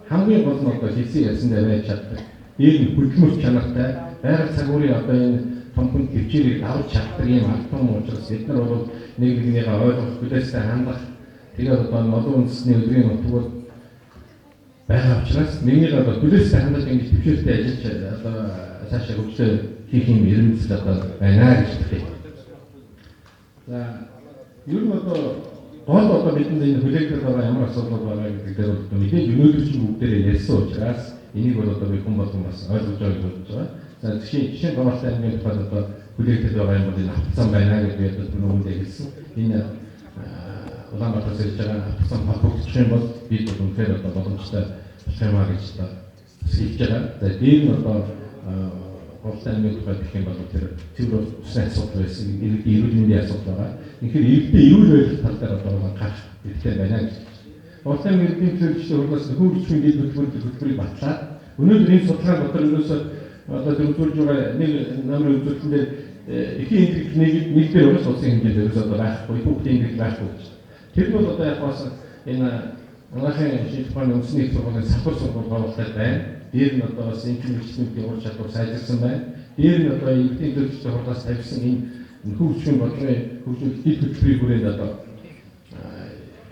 хамгийн гол нь одоо хийсэн ярьсан дээр байж чаддаг. Дээр нь хөдөлмөрч чанартай байгаль цагуурын одоо энэ том хүн хэмжээг авч чаддаг ийм аль том учраас бид нар бол нэг нэгнийгээ ойлгох, хүлээстэй хандах тэгээд одоо олон үндэсний өдрийн нутгууд байгаа учраас нэгнийг одоо хүлээстэй хандах ингэж төвшөлтэй ажиллаж одоо цаашаа хөгжлөө хийх юм эрмэлзэл одоо байна гэж хэлдэг. За ер нь одоо гол одоо бидэнд энэ хүлээгдэж байгаа ямар асуудал байгаа гэдэг дээр бол мэдээж өнөөдөр чинь бүгдээрээ ярьсан учраас энийг бол одоо би хүн болгон бас ойлгож байгаа гэж бодож байгаа. За жишээ Гомортой аймгийн тухайд одоо хүлээгдэж байгаа юм бол энэ автосан байна гэж би одоо түрүүндээ хэлсэн. Энэ Улаанбаатар сэрж байгаа автосан холбогдох юм бол бид бол үнэхээр одоо боломжтой хэмаа гэж одоо хэлж байгаа. За дээр нь одоо Гомортой аймгийн тухайд гэх юм бол тэр бол усны асуудал байсан, эрүүл мэндийн асуудал байгаа. Тэгэхээр эрэгтэй эрүүл байдлын тал дээр одоо гарах хэрэгтэй байна гэж. Гомортой аймгийн эрдэмтэн төлөвчдийн хурдаас нөхөрлөмжийн дэд хөтөлбөрийг батлаад өнөөдөр энэ судалгаа дотор ерөөсөө одоо зөвлөж байгаа нэг намрын үзүүлэлтэн дээр эхийн интегрийг нэг дээр бас улсын хэмжээнд ерөөсөө одоо байхгүй, хүүхдийн интегрийг байхгүй гэж. Тэр нь бол одоо яг бас энэ анагаахын шийдвэрийн үндэсний сургуулийн сахар сургууль байгуулалтай байна. Дээр нь одоо бас энэ чиглэлчдийн ур чадвар сайжирсан байна. Дээр нь одоо эхийн төлөвчдийн хурдаас тавьсан энэ хөгжлийн бодлогын хөгжил дэд хөтөлбөрийн хүрээнд одоо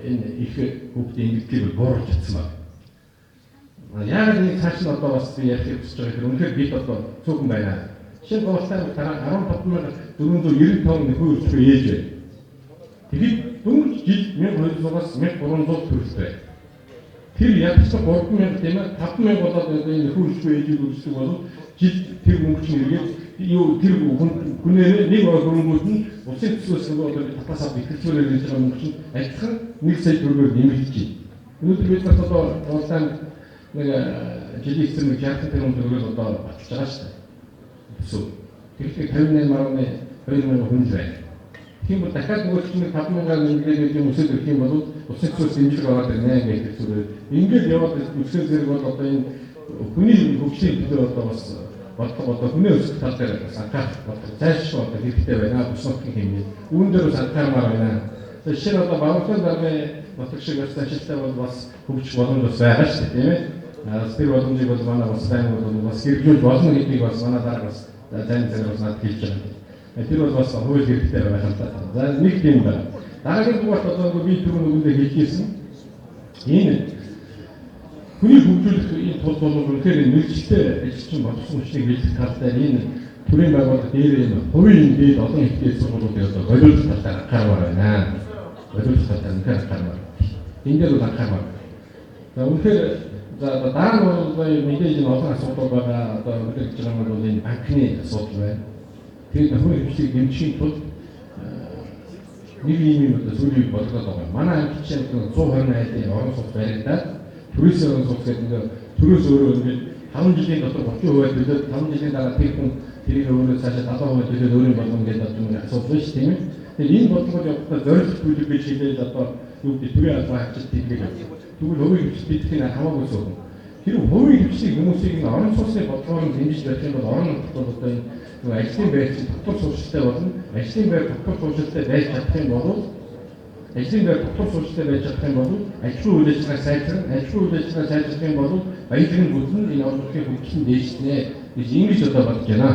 энэ их хүүхдийн интегрийг бууруулж чадсан байна. Яг нэг цааш нь одоо бас би ярих хүсэж байгаа хэрэг үнэхээр бид одоо цөөхөн байна. Жишээ нь Гомортой 15,495 нөхөр үржих ээж байна. Тэгээд дөнгөж жил 1200-аас 1300 төгрөгтэй. Тэр ядч 3,000 тийм ээ 5,000 болоод энэ нөхөр үржих ээжийг үржих бол жил тэр мөнгө чинь эргээд тэр хүнээр нэг хөрөнгүүд нь улсын төслөөс нөгөө одоо татасаа бэлтгэцүүлээд хийж байгаа мөнгө чинь адилхан 1 сая төгрөгөөр нэмэгдэж байна. Өнөөдөр бид нар одоо улаан нэг жилийн эцэг 60 тэрбум төгрөг одоо баталж байгаа шүү дээ. Тэгэхээр 58,200,000 хүн байна. Тийм бол дахиад нөгөө чинь 5,000 нэмгээд юм өсөж ирэх юм бол улсын төсөөс дэмжлэг аваад ирнэ гэдэг зүгээр. Ингээд яваад өсгөл зэрэг бол одоо энэ хүний хөгжлийн төлөө одоо бас бодлого одоо хүний өсөх тал дээр бас анхаарах бодлого зайлшгүй одоо хэрэгтэй байна. Бүснотгийн хэмжээ. Үүн дээр бас анхаармаар байна. Жишээ нь одоо Баамарын даргын бодлого шиг ажилтнаа бол бас хөгжих боломж бас байгаа шүү дээ, тийм ээ. Тэр боломжийг бол манай бас сайн бол бас хэрэгжүүлж болно гэдгийг бас манай дараа бас зайн зэрэг бас над хэлж байгаа. Тэр бол бас хууль хэрэгтэй байх юм байна. За нэг тийм байна. Дараагийн дугаарт одоо би түрүүн өгөндөө хэлжсэн. Энэ хүний хөгжүүлэх энэ тул бол үнэхээр мэрэгчтэй ажилчин болсон хүчнийг бэлдэх тал дээр энэ төрийн байгууллага дээр энэ хувийн дэд олон ихтэй сургуулиудыг одоо боловсрол талаар анхаармаар байна. Боловсрол талаар анхаармаар. Энэ дээр бол анхаармаар. За үнэхээр за дараа нь бол мэдээж энэ олон асуудал байгаа. Одоо мэдээж байгаа нь бол энэ банкны асуудал байна. Тэгээд нөхөр хэмжлэг дэмжихийн тулд нэг юм одоо зүйлийг болгоод байгаа. Манай аймагт чинь 120 айлын орон сууц баригдаад төрөөс орон сууц гэдэг нэг төрөөс өөрөө ингээд 5 жилийн дотор 30% төлөөд 5 жилийн дараа тэр хүн тэрийг өөрөө цаашаа 70% төлөөд өөрийн болгоно гэдэг одоо нэг асуудал биш тийм ээ. Тэгэхээр энэ бодлогод явахдаа зорилтгүй гэж хэлээд одоо юу гэдэг төрийн албан хаагчид тийгээд тэгвэл хувийн хэмжлэг бидхийн хамаагүй суусан. Тэр хувийн хэмжлэг хүмүүсийг энэ орон сууцны бодлогоор дэмжиж байх юм бол орон нутгад одоо энэ ажлын байр дотор суурьшилтай болно. Ажлын байр дотор суурьшилтай байж чадах юм бол ажлын байр дотор суурьшилтай байж чадах юм бол ажлын үйл ажиллагаа сайжрах, ажлын үйл ажиллагаа сайжрах юм бол баялагын бүхэн энэ орон нутгийн хөгжлөнд дээшнэ гэж ингэж одоо бодож байна.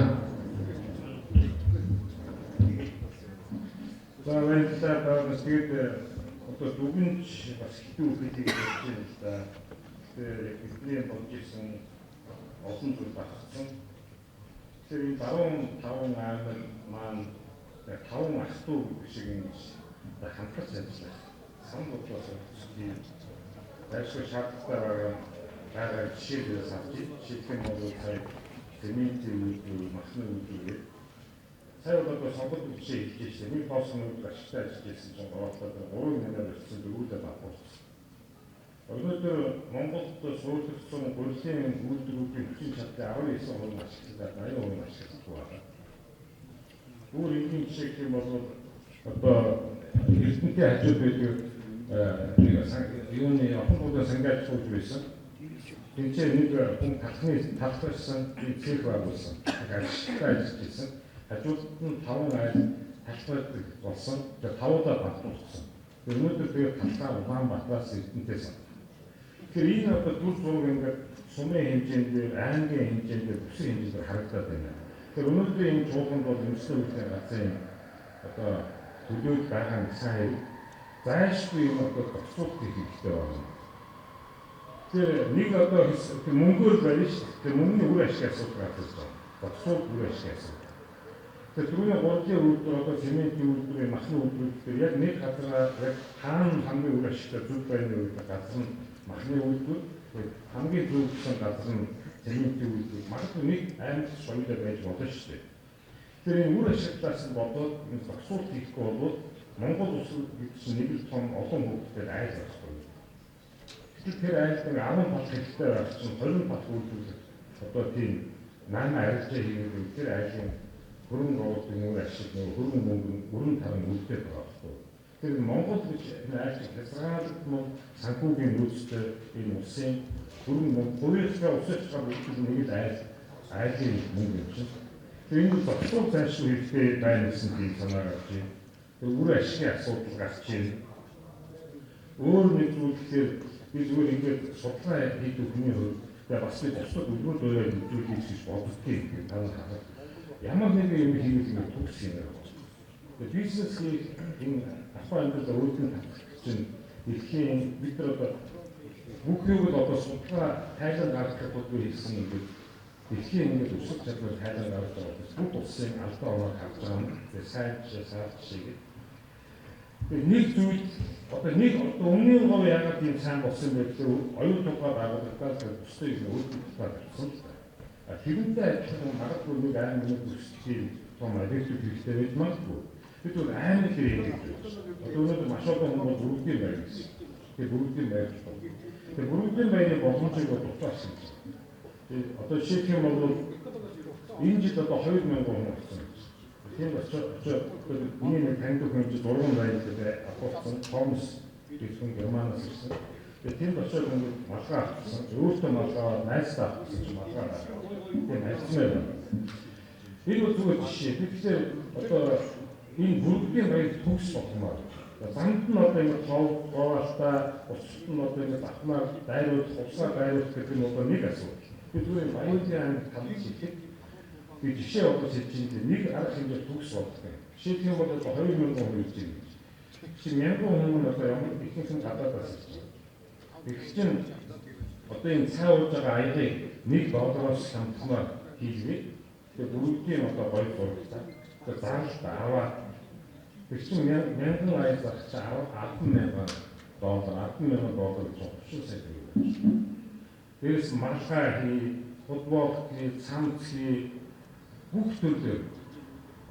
За баярлалаа. Тэгээд одоо дүгнж бас хитүү хэлийг хэлж байна л да. Тэгээд бидний болж ирсэн олон зүйл багцсан. Тэр баруун таван аймаг маань 5 ах トゥ шиг ингэж хамтарч ажиллах. Сан бодлоос тийм байшгүй шаардлагатай байгаа жишээлээс авч жишээлх юм бол сая зэмэнтийн үйл машины үйл сая одоо сонгол үчээ хийж байсан. Нэг хооснууд ашигтай ажиллаж байсан чинь гоорлоод 3 мянгаар болсон дөрүүдээ багуулсан. Өнөөдөр Монголд суулгацсан гурилын үйлдвэрүүдийн хүчин чадлын 19% ашиглаад 80% ашиглаж байгаа. Өөр энгийн жишээ юм бол одоо эрдэнэтэй хажууд байдаг юуны ахын буудаа сангаач сууж байсан. тэнцээ нэг хүн талхсан би цэг байгуулсан. Ашигтай ажиллаж байсан. Хажууд нь 5 айл талхдаг болсон. Тэгээ 5-удаа батлуулсан. Өнөөдөр тэгээ талхаа Улаанбаатараас Эрдэнэтээс авсан. Тэгэхээр энэ одоо дүр зураг ингээд сумын хэмжээнд, аймгийн хэмжээнд, бүсийн хэмжээнд харагдаад байна. Тэгэхээр өнөөдрийн энэ чуулганд бол өмсөлт үйлдвэрийн газрын одоо төлөөд байгаа сайн зайлшгүй юм одоо тохиолдох хэрэгтэй байна. Тэгэхээр нэг одоо мөнгөөр байна шүү дээ. Тэр мөнгөний үр ашиг асуудал гарч байна. Тохиолдох үр ашиг асуудал. Тэгэхээр түрүүний гурван үйлдвэр одоо цементийн үйлдвэрийн махны үйлдвэр яг нэг газараа яг хаана хамгийн үр ашигтай зүйл байна вэ гэдэг газар нь махны үйлдвэр, хамгийн зөвхөн газар нь цементийн үйлдвэр. Магадгүй нэг аймаг соёлоо байж болно шүү дээ. Тэгэхээр энэ үр ашиглаас нь бодоод энэ зохицуулт хийхгүй бол Монгол улс гэсэн нэг л том олон хүүхдэд айл байхгүй. Тэгэхээр айлд 10 бат хэрэгтэй байх чинь 20 бат үйлдвэр одоо тийм 8 арилжаа хийгээд тэр айлын хөрөнгө оруулалтын үр ашиг хөрөнгө мөнгө өрн таран үлдээд байгаа байхгүй. Тэр Монгол гэж энэ айлд хязгаарлалт санхүүгийн нөөцтэй энэ улсын хөрөнгө мөнгө хувийнхаа усaalчаар үлдэх нэг л айлын мөнгө юм чинь. Тэр энэ зохицуул зайлшгүй хэрэгтэй байна гэсэн тийм санаа гарч байна. Тэр үр ашигын асуудал гарч байна. Өөр нэг зүйл гэхээр би зүгээр ингээд судалгаа хийдэг хүний хувьд бас би босод үлгэр дөрөөр үзүүлэх гэж боддгийг ингээд тань хараад ямар нэгэн юм хийх юм төгс юм байна. Тэр бизнесийн энэ ахуй амьдрал өөрийн татгалзах чинь дэлхийн бид нар одоо бүх юмд одоо судалгаа тайлан гаргахад бол хийсэн ингээд дэлхийн ингээд өсөх чадвар тайлан гаргах бүх улсын алдаа оноо харж байгаа юм. Тэр сайн шиг нэг зүйл одоо нэг өмнө нь гоо ягаад тийм сайн болсон бэ гэхээр оюун тухай байгууллагаас төстэй юм өөрчлөлт гарсан л да. Тэрнтэй адилхан магадгүй нэг аймаг төслийн том электрик хэрэгтэй байж магадгүй. Бид бол аймаг хэрэгтэй. Одоо өнөөдөр маш олон хүмүүс бүрдийн байр гэсэн. Тэр бүрдийн байр. Тэр бүрдийн байрны боломжийг дутаасан. Одоо жишээлх юм бол энэ жил одоо 2000 хүн болсон. Тийм очоод миний нэг таньдаг хүн чинь дургуун байна гэдэг апостол Томас гэсэн Германаас ирсэн. Тэгээд тэнд очоод нэг малгай авсан. Өөртөө малгай найзтай авсан чинь малгай авсан. Тэгээд найзтай байна. Энэ бол зүгээр жишээ. Тэгэхээр одоо энэ бүрдийн баяр төгс болмоор. Занд нь одоо ингэ говаалтаа, уцт нь одоо ингэ давхмаар дайруулах, усаа дайруулах гэдэг нь одоо нэг асуудал. Би зүгээр баярын амьд хамт хийхэд би жишээ бодож хэлж байгаа нэг арга хэмжээ төгс болдог. Жишээлх юм бол 2000 хүн ирж байна. Чи 1000 хүн одоо ямар ихэнх гадаадаас ирж байна. Их чинь одоо энэ цай ууж байгаа аягыг нэг доллароос хамтмаар хийлгээ. Тэгээ бүрдийн одоо гоё зурагтай. Тэгээ заалт аваад их чинь 1000 аяг зарч 10,000 доллар зуршил сайд байна. Дээрээс малгай хий, футбол хий, цамц хий бүх төрлөөр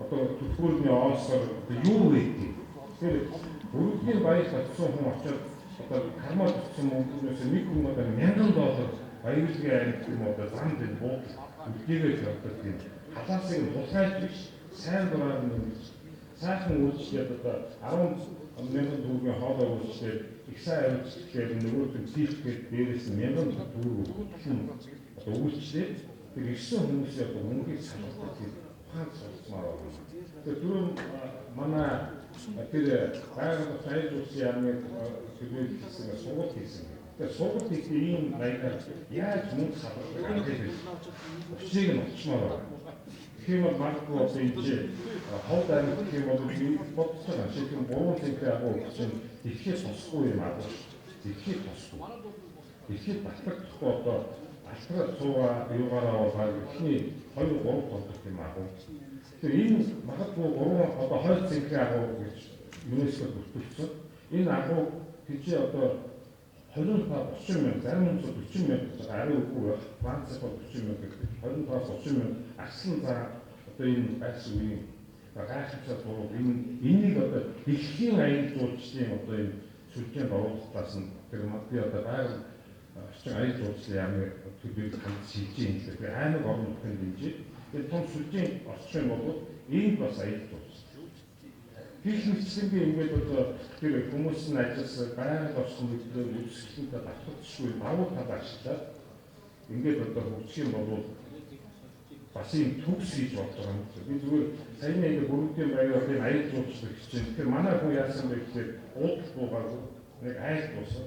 одоо төлхөөрний оосоор юу хийдэг. Тэр бүрдийн баяр татсан хүн очоод одоо кармал татсан мөнгнөөс нэг хүн одоо $1000 баярлалын амьд юм одоо зам дээр буух үлдээгээд явдаг тийм халаасыг тусгайлж биш сайн дураар нэг сайхан үйлчлээд одоо 10,000 төгрөгийн хоолой үйлчлээд их сайн үйлчлэхээр нөгөө тийшгээд дээрээс $1000 төгрөг одоо үйлчлээд тэр ирсэн хүмүүсээ одоо мөнгөийг салгах тийм ухаан сонсмаар байна. Тэр түрүүн манай тэр байгаль сайд улсын яамны төлөөлөл хийсэн сургалт хийсэн. Тэр сургалт хийхдээ ийм баяраар яаж мөнгө салгах гэдэг учрыг нь олчмаар байна. Тэгэхээр магадгүй одоо энэ ховд аймаг гэх юм бол би бодсон ашиг юм 3 цэнтэй агуу чинь дэлхийд тусахгүй юм аа. Дэлхийд тусахгүй. Дэлхийд батлагдахгүй одоо алтраа цууга юугаараа бол ихний 2-3 толгой юм аа. Тэгэхээр энэ магадгүй 3 одоо 2 цэнтэй агуу гэж ЮНЕСКО бүртгүүлсэн. Энэ агуу тийчээ одоо 25-30 мянга, зарим хүмүүс 40 мянга ариун үгүй байх. Францад 40 мянга, 25-30 мянга арслан за одоо энэ байсан үеийн гайхамшигт буруу энийг одоо дэлхийн аян жуулчлалын одоо энэ сүлжээнд оруулахтаас нь тэр би одоо байгаль орчин аян жуулчлалын яамны төлөвлөлт хамт шилжиж юм гэдэг аймаг орон нутгийн хэмжээ. Тэр том сүлжээний орчин бол энд бас аян жуулчлал. Гэх мэтлэн би ингээд одоо тэр хүмүүс нь ажилласан байгаль орчин нөхцөлөөр үүсгэлэнтэй батлагдчихгүй давуу тал ашиглаад ингээд одоо хөгжих юм бол бас юм төгс хийж бодож байгаа юм. Би зүгээр саяны ингээд бүрдийн байгалийн аял жуулчлал гэж чинь. Тэгэхээр манай хүн яасан бэ гэхээр уудал буугаад нэг айл буусан.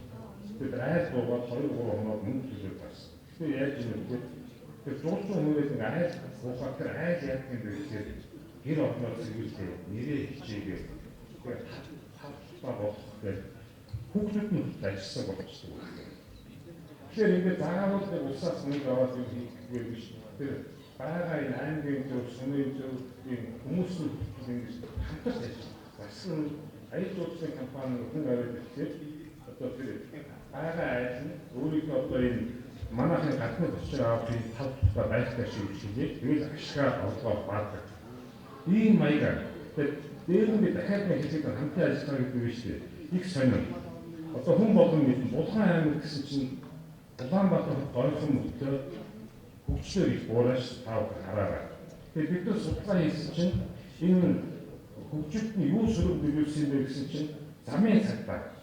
Тэгэхээр айл буугаад 2-3 хоног мөнгө төлөөд гарсан. Тэгэхээр яаж юм бэ? Тэгэхээр жуулчсан хүмүүс нэг айл буухад тэр айл яах юм бэ гэхээр гэр орноор зэрэгтэй нэрээ хичээгээ. Тэгэхээр та болох гэдэг хүүхдүүд нь ажилласан болчихсон. Тэгэхээр ингээд заавал нэг усаас мөнгө аваад юм хийхгүй биш. Тэр байгаа энэ аймгийн зөв, сумын зөв ийм хүмүүсийн ингэж хамтарч ажилласан. Бас аял жуулчлалын компани хүн аваад ирэхээр одоо тэр байгаа айл нь өөрийнхөө одоо энэ манайхын гадны очир авах юм тав тухай байхтай шийдчихээ. Тэгээд ашгаа олгоод баадаг. Ийм маягаар тэгээд дээр нь дахиад нэг хэсэг хамтын ажиллагаа гэдэг нь шүү дээ. Их сонир. Одоо хүн болгон гэдэг Булган аймаг гэсэн чинь Улаанбаатар гойхон мөртөө хөгжлөөр их буураш тав хараарай. Тэгээд бид нар судалгаа хийсэн чинь энэ хөгжилт нь юу сөрөг нөлөөлсөн бэ гэсэн чинь замын цагтаа.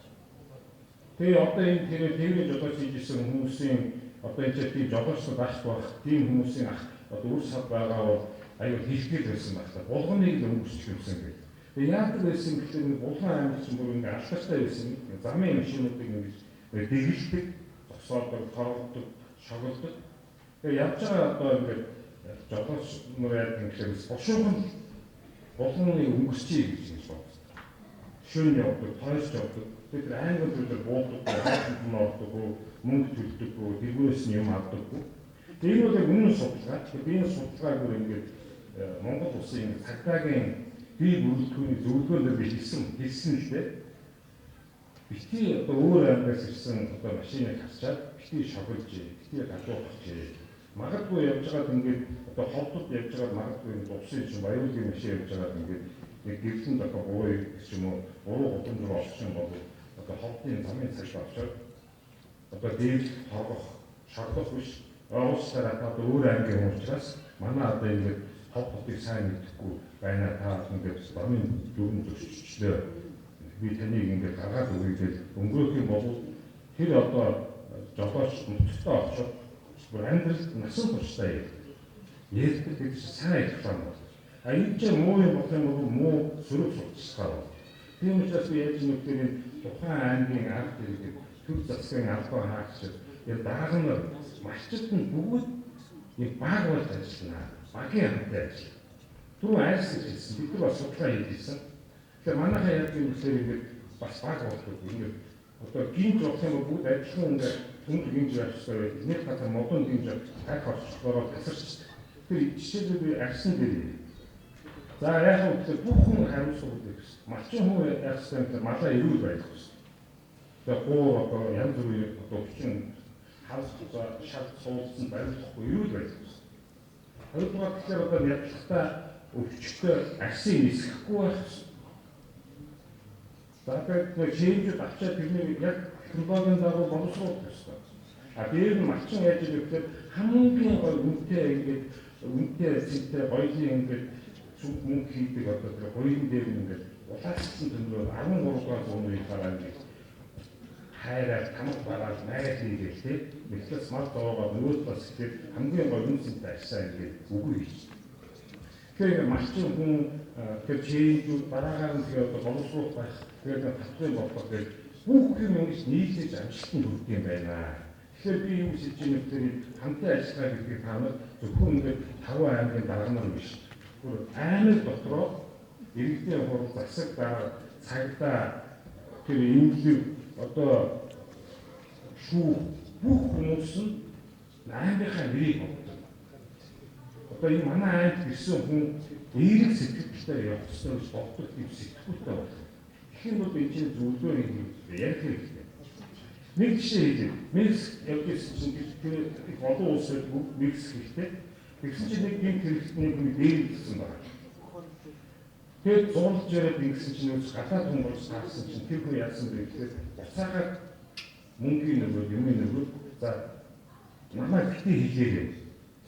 Тэгээ одоо энэ тэрэг жолооч хийжсэн хүмүүсийн одоо энэ тийм жолоочтой байхгүй байх тийм хүмүүсийн одоо үр сав байгаа бол аюул хийлгэл байсан байна. Булганыг л өнгөрчих юмсан гэх. Тэгээ яадаг байсан гэхээр Булган аймаг чинь бүр ингээ алдартай байсан. Замын машинуудыг ингэж дэглэлдэг, зогсоодог, тоолдог, шоглодог. Тэгээ явж байгаа одоо ингээ жолооч нар яадаг юм гэхээр бушуухан Булганыг өнгөрчихье гэж бодсон. Шөнө явдаг, хойш явдаг. Тэр англи хэлээр буудаг, хайрцаг нь ордог, мөнгө төлдөг, тэргүүрээс нь юм авдаг. Тэр нь бол үнэн судалгаа. Тэгэхээр би энэ судалгааг ингээд Монгол улсын цагдаагийн бие бүрэлдэхүүний зөвлөгөөнөөр би хэлсэн л дээ. Бити одоо өөр ангиас ирсэн одоо машиныг харчаад бити шоглож, бити гадуурч. Магадгүй явж байгаад ингээд одоо ховдод явж байгаад магадгүй дусын чинь баярлын машин явж байгаад ингээд нэг гэрэлтэнд одоо гурван гэж юм уу, уруу гудамж руу орсон бол одоо ховдын замын цагт авчаад одоо дээр хоргох, шоглох биш. Уучлаарай та өөр ангийн учраас манай одоо ингээд ховдыг сайн мэдхгүй байна та ингээд замын дүрм зөвшөөрчлөө. Би таныг ингээд гаргаад өгье гэж өнгөрөх юм бол тэр одоо жолооч нутагтаа очоод бүр амьдралд насан туршдаа ярьдаг гэж сайн их байна. А энэ ч муу юм болох юм бол муу сөрөг судалгаа. Тийм учраас би яаж нэгтэр тухайн аймгийн ард иргэд төр засгийн албан хаагч даагнаар малчид нь бүгд нэг баг болж ажиллана. Багийн хамтаа ажиллана. Түрүү айс гэж хэлсэн. Бид нар бас судалгаа хийсэн. Тэгэхээр манайхаа яг юм хэлээр ингээд бас баг болдог. Ингээд одоо гинж болох юм бол бүгд адилхан ингээд түнд гинж явахгүй байх. Нэг хатар модон гинж таг орчлогоор тасарч. Тэр жишээлбэл би арсан дээр. За яг нь бүх хүн хариуцлага өгдөг гэсэн. Малчин хүн яахсан гэдэг малаа ирүүл байх гэсэн. Тэгээ гоо одоо янз бүрийн одоо хүчин хавс шат суулсан барилдахгүй ирүүл байх гэсэн. Хоёрдугаар тэгэхээр одоо ядлагтаа өвчтөй арсын нисэхгүй байх гэсэн. За тэгээд чиймж авчаад тэрний яг технологийн дагуу боловсруулах гэсэн. А дээр нь малчин яаж ирэхээр хамгийн гол үнэтэй ингээд үнэтэй зүйтэй гоёлын ингээд сүнх мөнгө хийдэг одоо тэр хоёрын дээр ингээд улаацсан төмрөөр 13-аар зууны дараа ингээд хайраар тамга бараад найр хийгээл тийм мэдлэг смарт доогоо нөгөөд бас ихээр хамгийн гол үнэтэй ашаа ингээд үгүй хийж. Тэгэхээр малчин хүн тэр чиймж дараагаар нь тэгээд одоо боловсруулах байх тэгээд татварын бодлого гэж бүх юм ингэж нийлж амжилтанд хүрэх юм байна. Тэгэхээр би юу хийж ийм тэр хамтын ажиллагаа гэдгийг та нар зөвхөн ингээд 5 аймгийн дарганаар биш. Аймаг дотроо иргэдийн хурал засаг дараа цагдаа тэр имлэг одоо шүү бүх хүмүүс нь аймгийнхаа нэрийг боддог. Одоо энэ манай аймд ирсэн хүн эерэг сэтгэлтэй явах ёстой гэж боддог тийм сэтгэхүйтэй байна. Тэгэхээр бол энэ чинь зөвлөгөө ярих хэрэгтэй. Нэг жишээ хэлье. Мексик явдсан чинь тэр олон улсад Мексик ихтэй. Тэгсэн чинь нэг гинт хэрэгтний хүн дээрсэн байна. Тэгээд зурлж яриад ингэсэн чинь үс гадаад хүн болж таарсан чинь тэр хүн яасан бэ гэхээр буцаагаад мөнгөний нөгөө юмны нөгөө за намайг битээ хийлээ.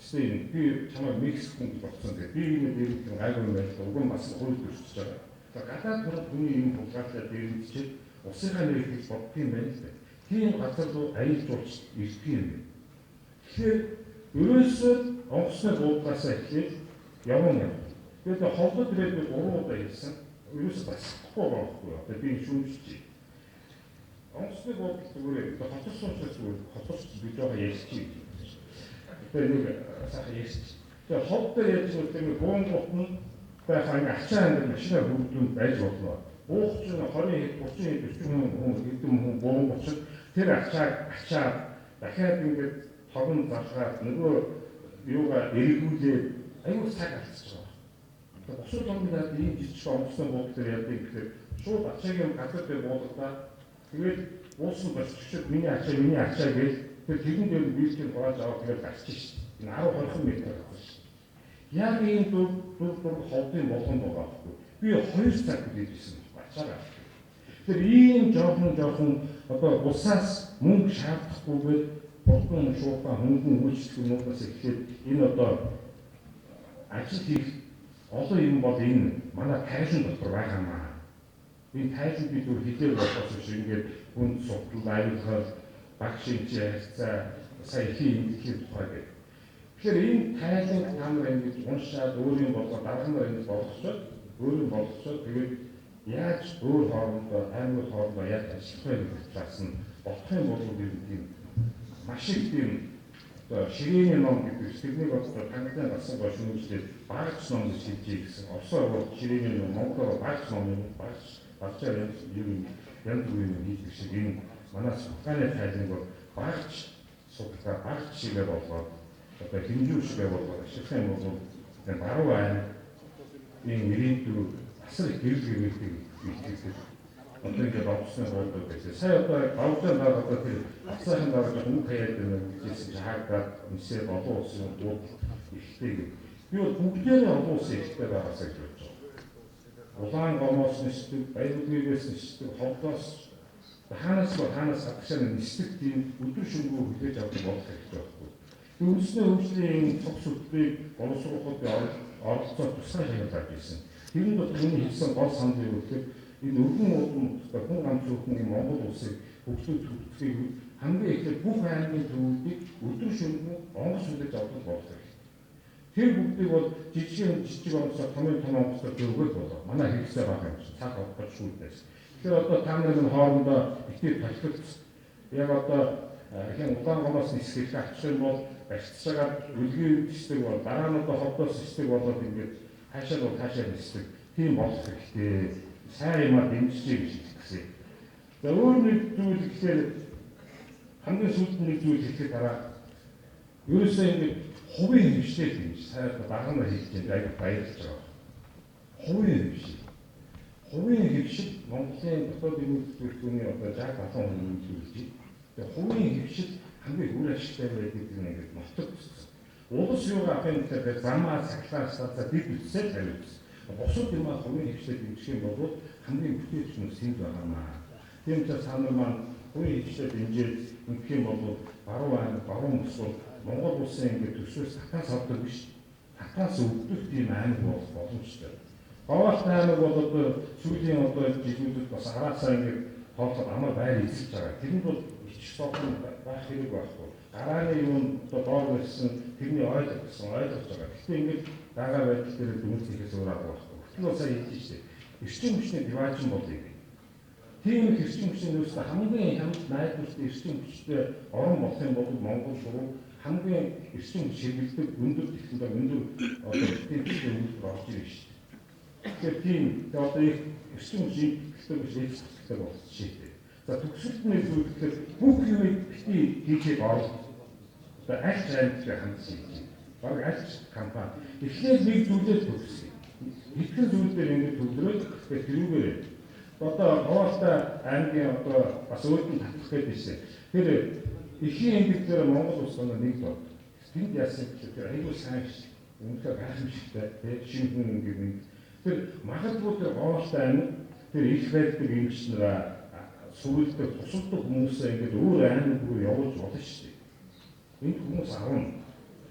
Эсвэл би чамайг Мексик хүн болсон гэдэг. Би энэ дээр нэг гайгүй байл уган бас хууль төрчихөж байгаа. За гадаад хүний юм хулгайлаа дээрчээд усынхаа нэрийг бодох юм байна л да. Тийм газар руу аял жуулч ирдэг юм. Тэгэхээр ерөөсөө онгоцны буудлагаас эхлээд явна. Тэгээд холдод ирээд 3 удаа хэлсэн. Ерөөсөө басахгүй байхгүй. Одоо би шүүмжиж. Онгоцны буудлага зүгээр хотос суучрах зүгээр хотос бид байгаа ярьчих. Тэгээд нэг сайхан ярьчих. Тэгээд холдод яаж үгүй гуун гутна байхаа ачаа ингээд машина бүрдүүн байж болно. Уух чинь 20 30 40 хэдэн хүн гуун гутсан тэр ачаа дахиад ингээд тогон зархаад нөгөө юугаа эргүүлээд аюул цаг алдчихж байгаа. Тэгээд босод онгодод ийм жижиг онгоцны буудлаар яадаг гэхээр шууд ачаагийн газар дээр буудагдаад тэгээд уусан болчиход миний ачаа гэж тэр тэрэн дээр биелжин хурааж аваад тэгээд гарчих шээ. Энэ 10 20 метр гарах шээ. Яг ийм дур холдын болгонд байгаа байхгүй. Би 2 цаг хүлээжсэн ачаараа. Тэр ийм жоохон одоо бусаас мөнгө шаардахгүйгээр болон шуурхай хөнгөн үйлчлэгнүүдээс эхлээд энэ одоо ажил хийх олон юм бол энэ манай тайлан дотор байгаамаа. Энэ тайлан бид өөр хэлээр болохоос биш ингээд хүн судлал аюулхал багш шинжээ харьцаа сая хийх тухай гэдэг. Тэгэхээр энэ тайлан та нар ингэж уншаад өөрийн бодлого дараагаар ингэж болгочоод тэгээд яаж өөр хоорондоо аймаг хоорондоо яаж ажиллах вэ гэдэг талаас нь болох юм бол тийм маш их тийм ширээний ном гэдэг тэрнийг одоо тангадын гарсан гол шүүмжлээд багц ном гэж хэлжээ гэсэн. Оросоор бол ширээний ном, монголоор багц ном юм багцаар юм хийдэг шиг энэ манай судалгааны тайлбар бол багц судалгаа багц шигээ болгоод одоо хэмжүү шигээ болгоод ашиглах юм бол энэ баруун айн энэ нэрийн асар их гэрэл гэдэг одоо ингээд онгоцны буудлууд байсан. Сая одоо авсан дараа одоо тэр асаахын дараа хүн хаяад гэсэн чинь хаагаад үнсээ олон улсын бууд ихтэй гэх. Би бол бүгдээрээ олон улсын ихтэй байгаасаа гэж бодож байна. Улаан гомоос нисдэг, баяргүйгээс нисдэг, ховдоос хаанаас хатгашаа нисдэг тийм өдөр шөнөгүй хүлээж авдаг болох хэрэгтэй байхгүй. Үндэсний хөгжлийн цогц хөтөлбөрийг боловсруулахад оролцоод тусгай хяналтад байсан. Тэр нь бол миний хэлсэн гол санал юу гэхээр энэ өргөн хүн ганц зөвхөн Монгол улсыг хөгжлөж төлөвлөхийг хамгийн эхлээд бүх аймгийн төвүүдийг өдөр шөнөгүй онгоц хүлээж авдаг болох хэрэгтэй. Тэр бүгдийг бол жижиг онгоцоор том онгоцоор дөрвөл болоо. Манай хэрэгсээ байгаа юм чинь цаг авах шүүдээс. Тэгэхээр одоо та нарын хоорондоо ихтэй талхилт яг одоо хэн улаан гомоос нисгэх авчих юм бол барьцаагаад үлгийн нисдэг бол дараа нь одоо ховдоос нисдэг болоод ингээд хаашаа нисдэг. Тийм болох хэрэгтэй. Сайн юмаа дэмжиж гэж хэлсэн. За өөр нэг зүйл гэхээр хамгийн сүүлд нэг зүйл хэлэхэд дараа ерөөсөө ингэ хувийн хөвштэй гэж сайхан багнаа хийж байгаа айг баярлаж байгаа. Хувийн хөвшил. Хувийн хөвшил Монголын дотоод иргэн төлөвлөгийн одоо 60-70 хүн зүйлж. Тэгээ хувийн хөвшил хамгийн үр ашигтай байдаг нэг ингэ мотог. Улс юугаа ахын гэхээр замаа цаглаа станцаа бид үтсээ тавьчихсан. Босод юм аа хувийн хөвшилтэй дэмжих юм бол хамгийн бүтээгч нь сэнд байгаамаа. Тийм учраас та нар маань хувийн хөвшилтэй дэмжиж ингэх юм бол баруун улсууд Монгол улсын ингээд төсвөөс татаас авдаг биш. Татаас өгдөх тийм аймаг болох боломжтой. Говьт аймаг бол одоо сүүлийн одоо жилүүдэд бас араасаа ингээд тоолоход амар байр эзэлж байгаа. Тэрэнд бол ич цохон байх хэрэг байхгүй. Гарааны юм одоо доор ирсэн тэрний ойлгож байгаа. Гэхдээ ингээд дагаа байдал дээр дүнсээс өөр арга байхгүй. Тэгвэл сая хэлж штеп. Эрчим хүчний диважн болыг. Тийм их эрчим хүчний нөөцтэй хамгийн хамт найдвартай эрчим хүчтэй орон болох юм бол Монгол шууд хамгийн эрчим хүч шилжүүлдэг өндөр технологи өндөр одоо техникийн үйлдвэр орж ирж штеп. Тэгэхээр тийм одоо их эрчим хүчийг хэлдэг болсон шийдээ. За төгсөлтний зүйл гэхээр бүх юмыг бити хийхийг оролцох. Одоо аль аймагтай хандсан. Бараг аль компани эхлээд нэг зүйлээр төгсгөө. Хэдхэн зүйлээр ингэж төвлөрөөд тэрүүгээр одоо Говьт аймгийн одоо бас өөдөн татлах гэдэг чинь тэр эхийн ангиллаар Монгол улс нэг тоо. Тэнд яасан гэхээр аюул сайн үнэхээр гайхамшигтай тийм шинхэн ингээд нэг тэр магадгүй тэр Говьт аймаг тэр их байдаг ингэж нэраа сүрэлдэг тусалдаг хүмүүсээ ингээд өөр аймаггүй явуулж болно шүү дээ. Энд хүмүүс авна.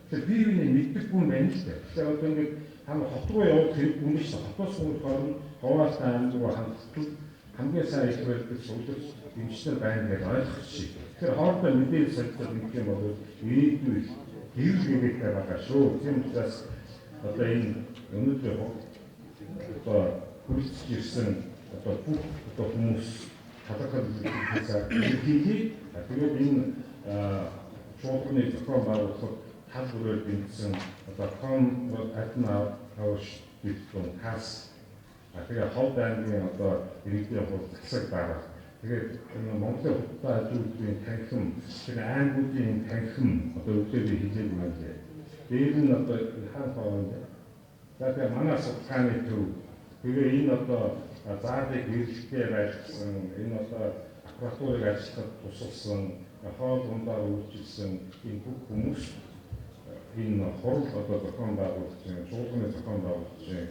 Тэр биений мэддэг хүн байна л дээ. Тэгэхээр одоо ингээд хам хот руу явах хэрэг хүн биш. Хотоос хүмүүс хорн Говьт аймаг руу хандтал хамгийн сайн их байдаг суулгаж дэмжлэр байна гэж ойлгох шиг. Тэгэхээр хоорондоо мэдээлэл солилцоод нэг юм бол ирээдүйд гэрэл гээдтэй байгаа шүү. Тийм учраас одоо энэ өнөөдөр одоо хүрэлцэж ирсэн одоо бүх одоо хүмүүс талархал хэлсэн хийх. Тэгээд энэ шуурганы зохион байгуулалт тал бүрээр бэлдсэн одоо ком адна хавш гэдэг хас тэгээ ховд аймгийн одоо иргэдийн хувьд засаг дараа тэгээд Монголын худалдаа аж үйлдвэрийн танхим тэр аймагуудын танхим одоо өглөөний хилээд байна. Дээр нь одоо хаан хооронд за тэгээ манай судалгааны төв тэгээ энэ одоо заадыг хэрэглэхдээ байлгасан энэ одоо прокуратурыг ажиллахад тусалсан хоол ундаар үйлчилсэн энэ бүх хүмүүс энэ хурал одоо зохион байгуулагчийн шуулганы зохион байгуулагчийн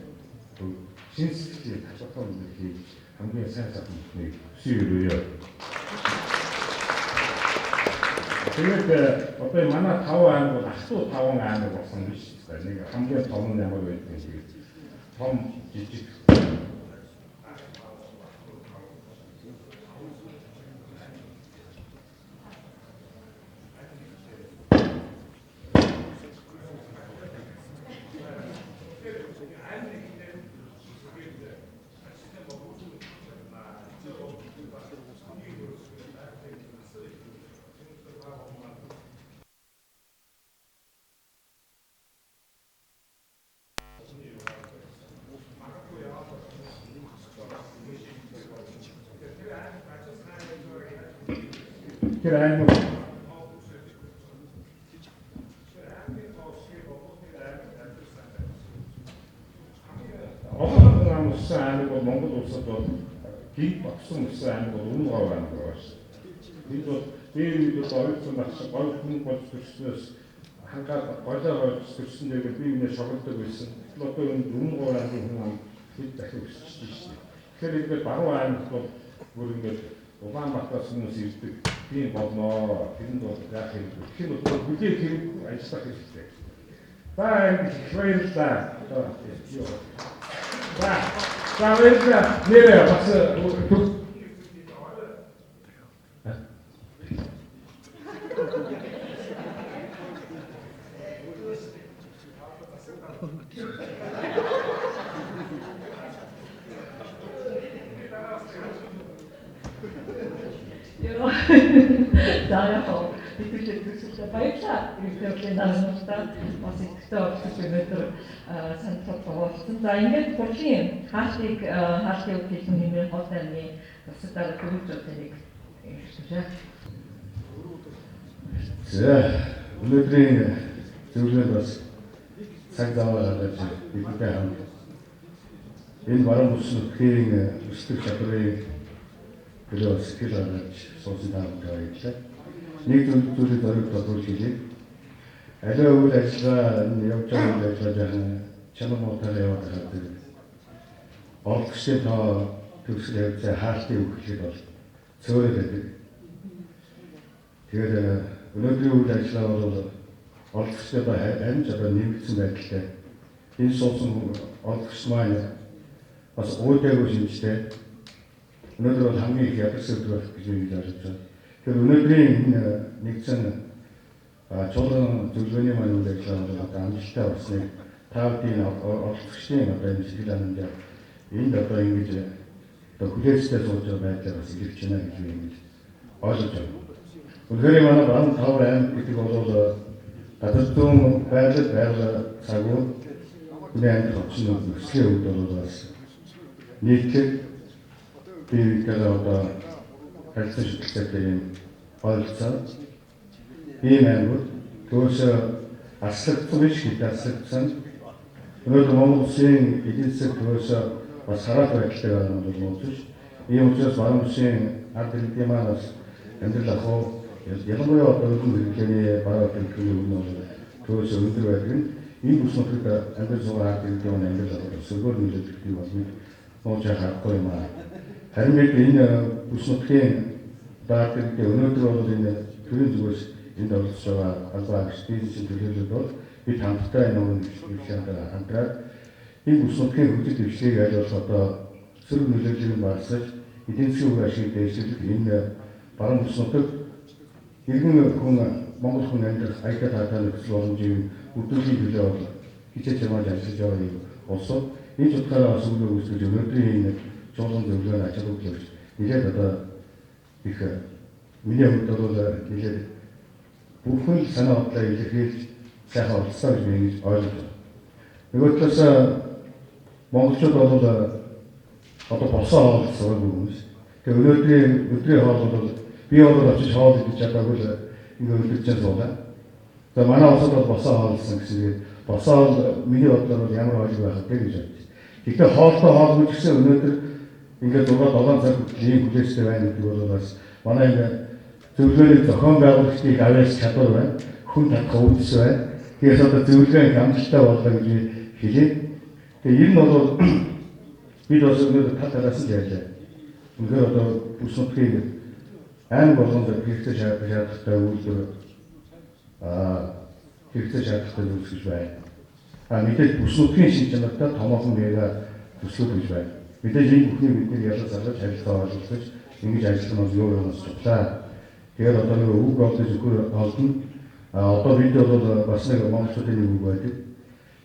шинжлэлийн талбарт хийх хамгийн сайн захиалгыг хүсье. Тэгээд одоо манай 5 аймаг бол ахтуу 5 аймаг болсон биш үү? Нэг хамгийн том нь ямар байдаг вэ? Том жижиг тэр аймаг олон амсан аймаг бол Монгол улсад бол гинт багсан улсын аймаг бол өмнө гоо аймаг байна шүү. Бид бол дээр үед бол ойлгосон багш гол хүн болж төрснөөс хангаад гойлоо төрсөн дээр би үнэ шогддог байсан. Одоо энэ өмнө гоо аймгийн хүн хэд дахин өсөж шүү. Тэгэхээр ингээд баруун аймаг бол бүр ингээд Улаанбаатараас хүмүүс ирдэг. Тийм болно. Тэнд бол яах юм бэ? Тэр бол бүлээг хэрэг ажиллах хэрэгтэй. За энэ баярлалаа. За баярлалаа. Нэрээ бас За яг хоо бидний төсөлд баярлалаа. Иргэдийн дарамттай бас ихтэй олж өнөөдөр санал болгосон. За ингээд Буржийн хаалтын үеийн нэмэр хотны засаг дарга төрөлжөөнийг хэлж. За өнөөдрийн зөвлөмж бас цаг зав гаргаж бидэнтэй хамт энэ баруун бүснүүдийн өсөлт чадрыг төлөө сэтгэл гаргаж суусан таамаг байлаа. Нэг зүйлийг зориг тодруулж хэлье. Аливаа үйл ажиллагаа явж байгаа үйл ажиллагаа чанар муутай яваад байгаа. Олдгчдын тоо төгсгөл явж хаалтын үхлийг бол цөөрөл байдаг. Тэгээд өнөөдрийн үйл ажиллагаа бол олдгчдод амж одоо нэмэгдсэн байдалтай. Энэ суусан олдгч маань бас уудаагүй шинжтэй. Өнөөдөр бол хамгийн их ядарсан өдөр болох гэж би ойлгож байна. Тэгэхээр өнөөдрийн энэ нэгдсэн чуулган зөвлөгөөний маань үйл ажиллагаа бол амжилттай болсныг таавдын олдгчдын одоо энэ сэтгэл ханамжаар энд одоо ингэж одоо хүлээцтэй сууж байгаа байдлаар бас илэрч байна гэж би ингэж ойлгож байна. Үнэхээр манай баруун тавар аймаг гэдэг бол гадаад зүүн байгаль цагуун хүний амьдрал орчин нөхцөлийн үед бол бас нийтлэг би одоо харилцан шүтлэгтэй юм ойлцоо ийм аймаг төөс аслагдсан биш гэдэг аслагдсан өнөөдөр Монгол Улсын эдийн засаг төөс бас хараад байдалтай байгаа нь бол мөн ийм учраас баруун улсын ард иргэдийн маань бас амьдрал ахуй ялангуяа одоо өндөр хэрэглээний бараа хэрэглээний өмнө төөс өндөр байдаг нь энэ бүс нутагт амьдрал суугаар ард иргэдийн маань амьдрал ахуй сөргөөр нөлөөлөх юм бол нууж харахгүй юм аа. Харин бид энэ бүс нутгийн ард иргэдийн өнөөдөр бол энэ төрийн зүгээс энд оролцож байгаа албан бизнесийн төлөөлөлд бол бид хамтдаа энэ үеийн хамтраад энэ бүс нутгийн хөгжил дэвшлийг аль болох одоо сөрөг нөлөөллийг багасгаж эдийн засгийн үйл ашиг дэвшилт энэ баруун бүс нутаг иргэн хүн Монгол хүн амьдрах аятал хатаа нөхцөл боломжийг өдөржин төлөө хичээж хамгаалж ажиллаж байгаа юм улсууд энэ ч утгаараа сүлгээ үүсгэж өнөөдрийн энэ чуулган зөвлөгөөний ажил хөдлөлт нэлээд одоо их миний хувьд бол нэлээд бүхэн санаа бодлоо илэрхийлж сайхан оролцоо гэж би ингэж ойлгож байна. Нөгөө талаас монголчууд бол одоо босоо хоол сурах хүмүүс. Тэгээ өдрийн хоол бол би бол очиж хоол идэж чадаагүй л ингээ үлдчихэж байгаа. За манай улсад бол босоо хоолсон гэсэн. Босоо миний бодлоор бол ямар хоол байх вэ гэж бодчих. Гэхдээ хоолтой хоол гэсэн өнөөдөр ингээд 6-7 цаг ийм хүлээжтэй байна гэдэг бол бас манай ингээ зөвлөгөөний зохион байгуулагчдыг авьяас чадвар байна. Хүн татах үүдс байна. Тэгэхээр одоо зөвлөгөө амжилттай боллоо гэж хэлээ. Тэгээ ер нь бол бид бас өнөөдөр талаас нь ярьлаа. Үнэхээр одоо бүс нутгийг айн болгонд хэрэгтэй шаардлагатай үйлдвэр хэрэгтэй шаардлагатай үүсгэж байна. Мэдээж бүс нутгийн шинж чанартай томоохон байга төслөж гэж байна. Мэдээж энэ бүхний бидний ялгаж залгаж харилцаа ойлгож ингэж ажиллах нь юу юм асуулаа. Тэгээд одоо нэг үг болдог зөвхөн олдно. Одоо бид бол бас нэг монголчуудын үг байдаг.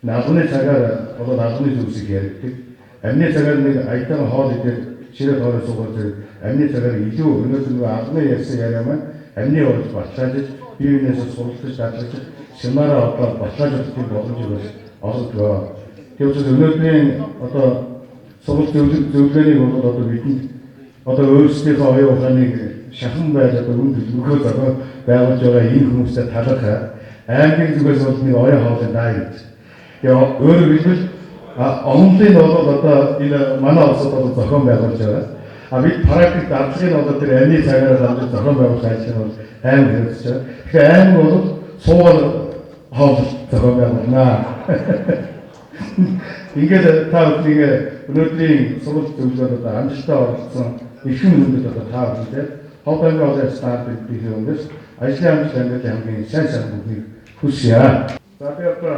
Нагны цагаар одоо нагны зүйлсийг ярьдаг. Амны цагаар нэг аятан хоол идэх ширээ хоолой суугаад амны цагаар илүү өнөөдөр нэг агны ярьсан яриа маань амны урд батлаад биеийнээс суралцж дадлаж шимаараа одоо батлаж өгөх боломж бас олгоё. Тэгэхээр өнөөдрийн одоо суралц зөвлөгөөнийг бол одоо бидэнд одоо өөрсдийнхөө оюун ухааныг шахан байж одоо үн төлөвлөгөө зохион байгуулж байгаа энэ хүмүүстэй талах аймгийн зүгээс бол нэг оюун хоолой даа гэж. Тэгээ өөрөөр хэлбэл онлын бол одоо энэ манай улсад бол зохион байгуулж байгаа. Бид практик дардлын одоо тэр амны цагаар дамжуулж зохион байгуулах ажил нь бол аймаг хэрэгжиж байгаа. Тэгэхээр аймаг бол суугаар хоол зохион байгуулнаа. Ингээд та бүхэн өнөөдрийн сургалт зөвлөгөөнд амжилттай оролцсон эрхэм хүндэд одоо та бүхэнд хоол аймгийн олон стандарт бидний өмнөөс ажлын амжилт амьдралын хамгийн сайн бүхнийг хүсье. За би одоо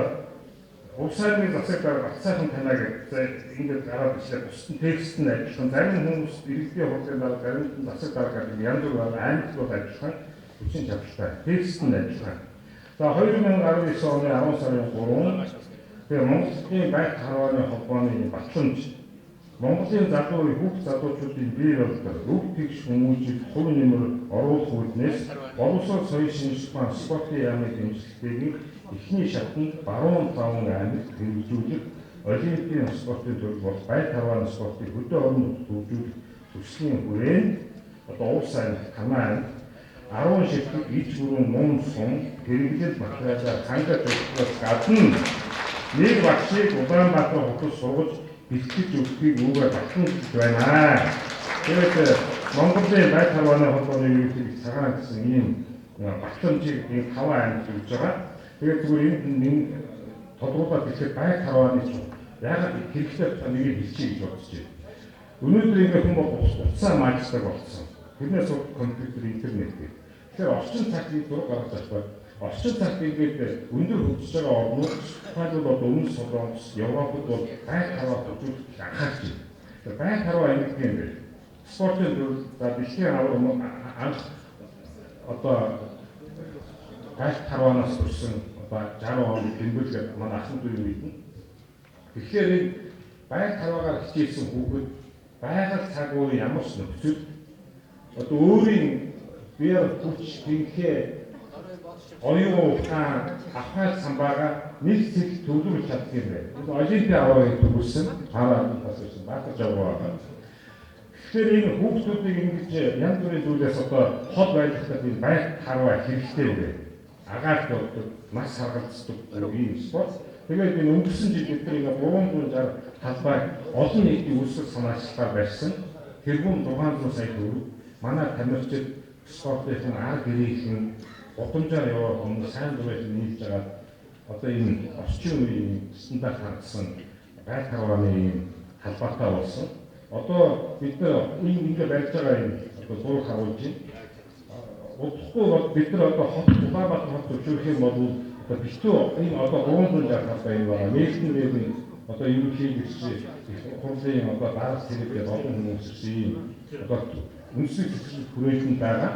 улс аймгийн засаг дарга Батцайхан танаа гэдэг ингээд гараад ичлээ бусдын текст нь ажилласан. Зарим хүмүүс иргэдийн хурлын дарга зарим нь засаг дарга гэдэг янз бүр аймагт бол ажилласан хүчин чадалтай текст нь ажилласан. За 2019 оны 10 сарын 3 тэгээ Монголын байг харвааны холбооны батламж Монголын залуучуудын хүүхд залуучуудын бие болдог өв тэгш хүмүүжил хувь нэмэр оруулах үүднээс боловсрол соёлын шинжилгээ спортын яамны дэмжлэгийг эхний шатнд баруун таван аймагт хэрэгжүүлэх олимпийн спортын төр бол байг харвааны спортыг хөдөө орон нутгад хөгжүүлэх төслийн хүрээнд одоо улс аймаг Танай аймаг 10 ширхэг иж бүрэн мөн сум хэрэглэл материалаар хангаж өгөхөөс гадна нэг багшийг Улаанбаатар хотод сургаж бэлтгэж өгөхийг үүгээр батлан гэж байна. Тэгээд Монголын байг харвааны холбооны ерөнхий цагаан гэсэн ийм батламжийг энэ 5 аймагт өгж байгаа. Тэгээд зүгээр энэ тодруулаад хэлэхэд байг харвааны ч яагаад хэрэгтэй нэг хэлчихье гэж бодож байна. Өнөөдөр ингээ хүн бол уцаа мааждаг болсон. Тэрнээс компьютер интернет гэх. Тэгэхээр орчин цагийг зураг гаргаж авах орчин цагт ингээд өндөр хөгжиж байгаа орнууд тухайлбал одоо Өмнөд Солонгос, Европод бол байг харваа хөгжүүлэх анхаарч байна. Тэгэхээр байг харваа аймаг юм бэ. Спортын за дэлхийн анх одоо байг харваанаас төрсэн одоо 60 оны тэмдэглэл манай ахын дүүрэн мэднэ. Тэгэхээр энэ байг харваагаар хичээсэн хүүхэд байгаль цаг үеийн ямар ч нөхцөл одоо өөрийн биеэр хүч тэнхээ оюун ухаан ахмад самбаага нэг зэрэг төвлөрүүлж чаддаг юм байна. Олимпийн аваргыг төвлөрсөн хараад тасарсан багтаж байгаа. Тэгэхээр энэ хүүхдүүдийг ингэж янз бүрийн зүйлээс одоо хол байлгахад энэ байг харваа хэрэгтэй юм байна. Агаарт болдог, маш саргалцдаг ийм спорт. Тэгээд энэ өнгөрсөн жил бид нэг 360 талбайг олон нийтийн үүсгэх санаачлалаар барьсан. Тэрбум 600 сая төгрөг манай тамирчид спортын арга гэрийн гудамжаар яваа хүмүүс сайн дураар нийлж байгаа одоо энэ орчин үеийн стандарт хангасан байг харвааны халбаатай болсон. Одоо бид нар ингэ барьж байгаа юм одоо зураг харуулж байна. Удахгүй бол бид нар одоо хот Улаанбаатар хот зөвшөөрөх юм бол одоо битүү энэ одоо 360 талбай юм байна. Нийтний одоо ерөнхийлөгч хурлын одоо дараас хэрэглээд олон хүмүүс ирсэн одоо үндэсний зөвшөөрөл хүрээлэн байгаа.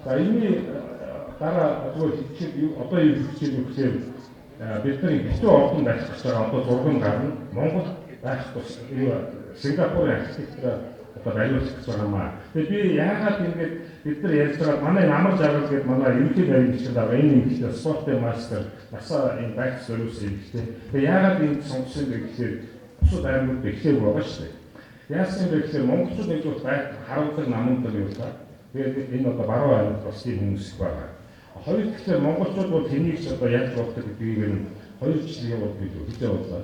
За энэний дараа одоо юу хэлж өгөхөөр бидний битүү ордон байх гэж байгаа одоо зурган гарна. Монгол байх тус Сингапурын архитектураар одоо байлуулах гэж байгаа маа. Тэгээд би яагаад ингэж бид нар ярьж байгаа манай амар жаргал гэдэг манай ерөнхий байрны гишүүд байгаа энэ эмэгтэй спортын мастер насаа энэ байц зориулсан эмэгтэй. Тэгээд яагаад энэ сонгосон бэ гэхээр бусад аймагт ихлэх байгаа шүү дээ. Яасан бэ гэхээр монголчууд нэг бол байг харуулдаг намундаг юу та. Тэгээд энэ одоо баруун аймагт бас тийм хүмүүс байгаа. Хоёр тэгэхээр монголчууд бол тэнийг ч одоо яаж болдог гэдгийг нь хоёр жилийн бол бид хэлээ бодлоо.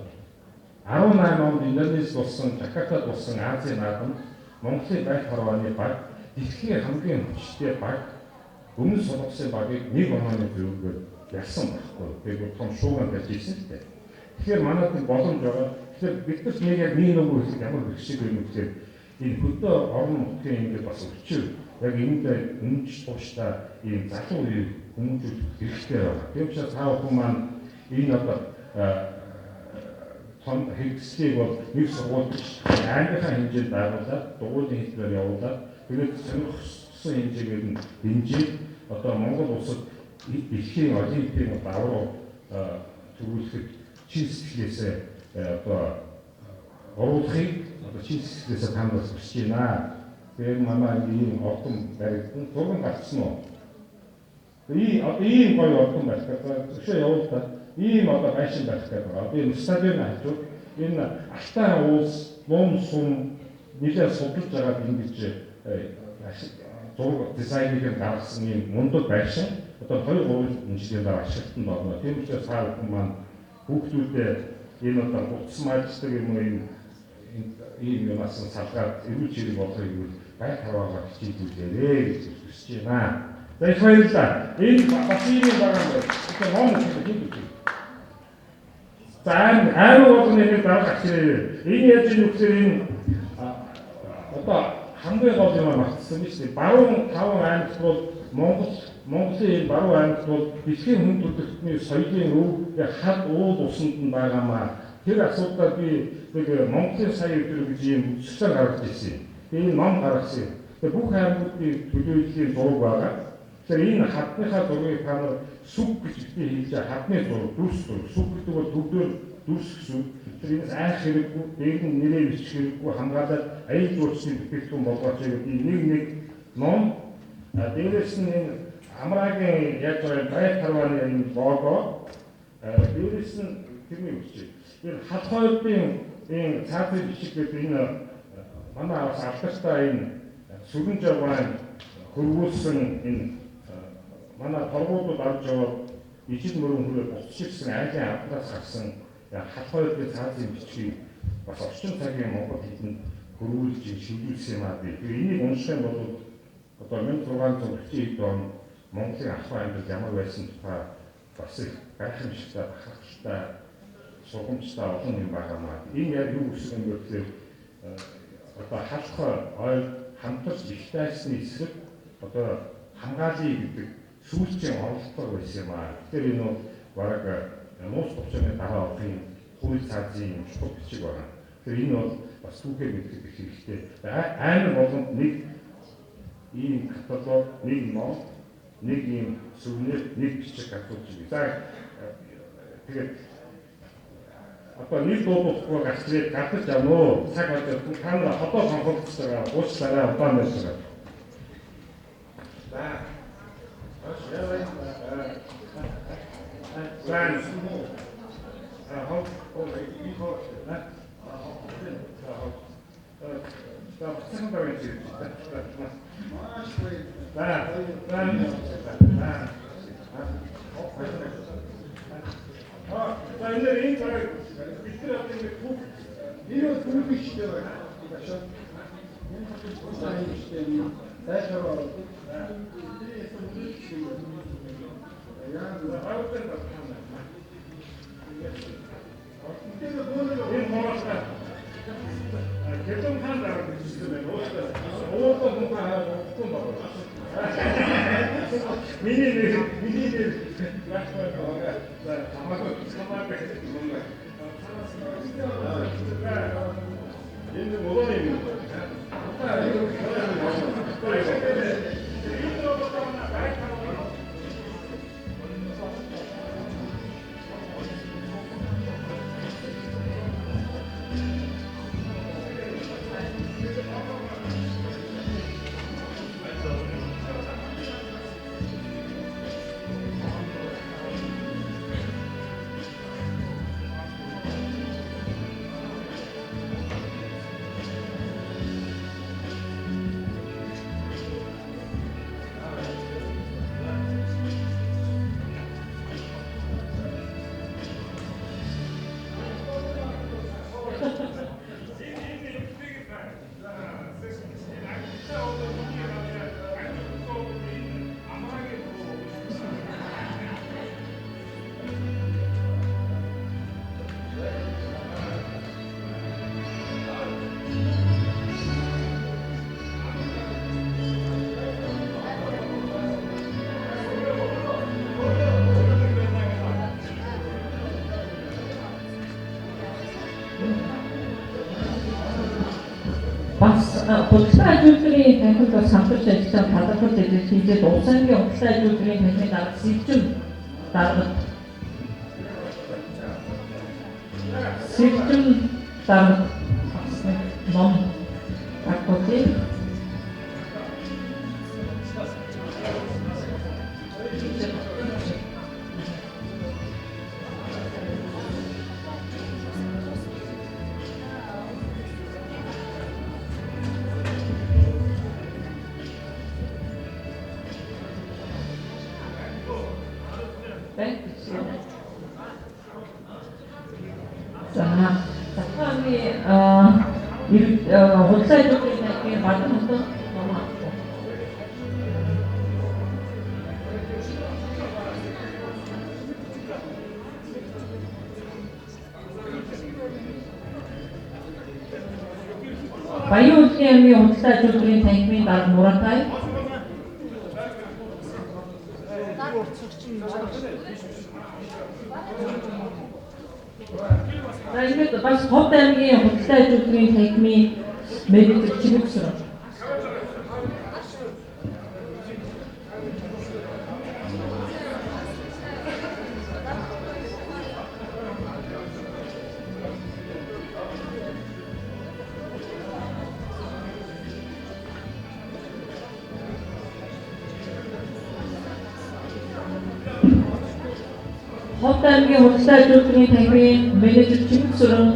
18 онд Индонез болсон, Жакартад болсон Азийн наадам Монголын байг харвааны баг дэлхийн хамгийн хүчтэй баг өмнө солонгосын багийг нэг онооны зөвгөөр ялсан байхгүй. Тэгээд том шууган байж ирсэн л дээ. Тэгэхээр манайд боломж байгаа. Тэгэхээр бид нар нэг яг нэг нөгөө хэлэх ямар бэрхшээл юм гэхээр энэ хөдөө орон нутгийн ингээд бас өчир яг энэндээ үнж тууштай ийм залуу үеийг хүмүүжүүлэх хэрэгтэй байна. Тийм учраас та бүхэн маань энэ одоо том хэрэгслийг бол нэг сургуульд аймагийнхаа хэмжээнд байгуулад дугуйлын хэлбэрээр явуулаад тэгээд сонирхсан хэмжээгээр нь дэмжиж одоо Монгол улсад дэлхийн олимпийн давруу төрүүлэхэд чин сэтгэлээсээ одоо оруулахыг одоо чин сэтгэлээсээ танд бас хүсэж байна. Тэгээд манай ийм ордон баригдан зурган гарцсан уу? Ийм гоё ордон байх гэдэг. Зөвшөө явуулдаа ийм одоо байшин байх гэдэг. Би стадион хажууд энэ Алтан уус, Мом сум нэлээд судалж байгаа ингэж зураг дизайныг гаргасан ийм мундаг байшин одоо 2-3 жилийн дараа ашиглалтанд орно. Тийм учраас та бүхэн маань хүүхдүүдээ энэ одоо утас мааждаг юм уу ийм юмас салгаад эрүүл чирэг болохыг байг хараагаар хичээлүүлээрэй гэж хүсэж байна. За их баярлалаа. Энэ бас ийм юм байгаа юм байна. Тэгэхээр ном хийх юм. За аймаг болгоны нэг дарга ахирээ. Энэ яаж юм гэхээр энэ одоо хамгийн гол юм багтсан биш үү? Баруун 5 аймагт бол Монголын энэ баруун аймагт бол дэлхийн хүн төрөлхтний соёлын өв хад уул усанд нь байгаамаа. Тэр асуудал би нэг Монголын сая өдөр гэж юм төсөл гаргаж ирсэн. Энэ ном гаргасан. Тэгээ бүх аймагуудын төлөөллийн зураг байгаа. Тэгэхээр энэ хадныхаа зургийг та нар сүг гэж хэлж байгаа хадны зураг, дүрс зураг. Сүг гэдэг бол төвдөр дүрс гэсэн. Тэгэхээр энэ айх хэрэггүй, дээр нь нэрээ бичих хэрэггүй хамгаалаад аял жуулчдын бүтээгдэхүүн болгооч гэдэг нэг ном. Дээрээс нь энэ Амрагийн яаж байгаа байг харвааны энэ лого. Дээрээс нь тэрний үсчээ. Энэ хад хоёрын энэ цаазын бичиг гэдэг энэ манай бас алдартай энэ сүрэн жавгаан хөрвүүлсэн энэ манай торгуудад авч яваад ижил мөрөн хүрээ босчихсан айлын авдраас гарсан хад хоёрын цаазын бичгийг бас орчин цагийн Монгол хэлэнд хөрвүүлж шилжүүлсэн юм аа. Тэгэхээр энийг унших юм бол одоо 1640 он Монголын ах аймагт ямар байсан тухай бас их гайхамшигтай, бахархалтай, сургамжтай олон юм байгаамаа. Энэ яг юу гэсэн юм бэ гэхээр одоо халахаар ойл хамтарч их тайсны эсрэг одоо хамгаалъя гэдэг сүүлчийн оролдлого байсан юм аа. Тэгэхээр энэ бол бараг нууц төвчний дараа одын хууль цаазын чухал бичиг байна. Тэгэхээр энэ бол бас түүхээр мэддэг их хэрэгтэй. Аймаг болгонд нэг ийм каталог, нэг ном, нэг ийм сүрнэр, нэг бичиг авч байгаа. За тэгээд одоо нэг дуудахгүй гацрээд гадаж явноо. Цаг аваад та нар хотоо сонголцож байгаа. Уучлаарай удаан байж байгаа. За. бас худалдан ажилтны танхимд бас хамтарч ажиллаж талархал ажиллаж хийгээд улс аймгийн худалдан ажилтны танхимын дарга сэржим дарга ном агуулгыг худалдан ажилтны танхимын гадна хотод ном авах. Баян улсын аймгийн худалдан ажилтны танхимын дарга Муратай. За ингээд бас Ховд аймгийн худалдан ажилтны танхимын менежер Чимэгсрэн. Ховд аймгийн худалдан ажилтны танхимын менежер Чимэгсрэн.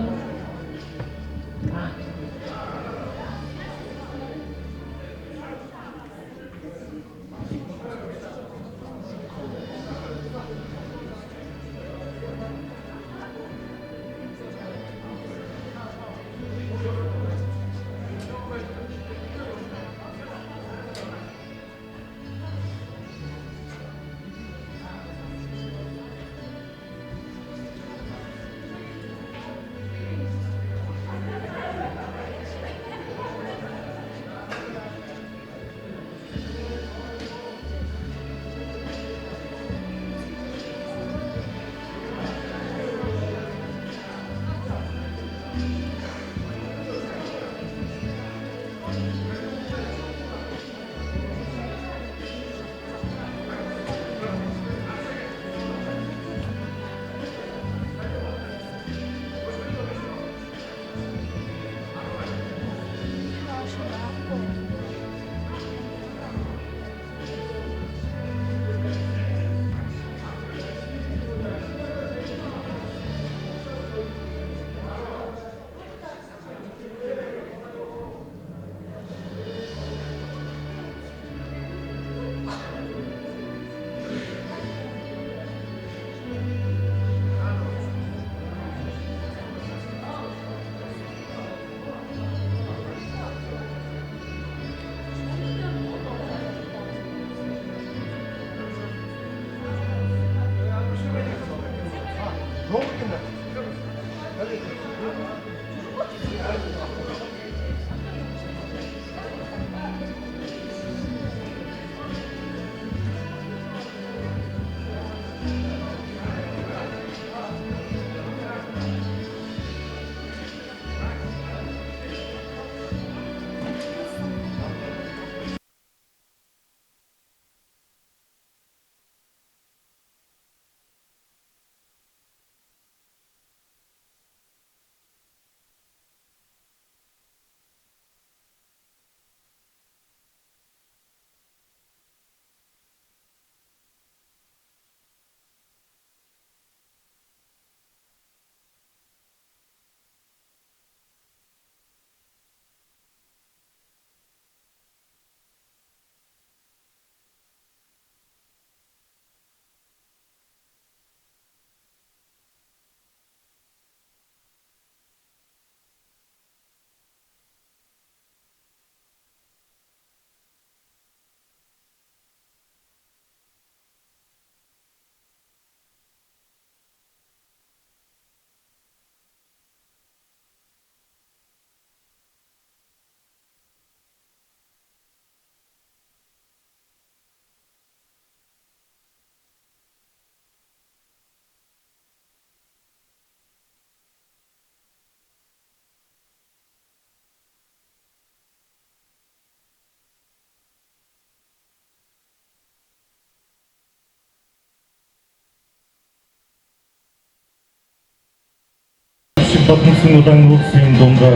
Батмсын удаан улсын дундаа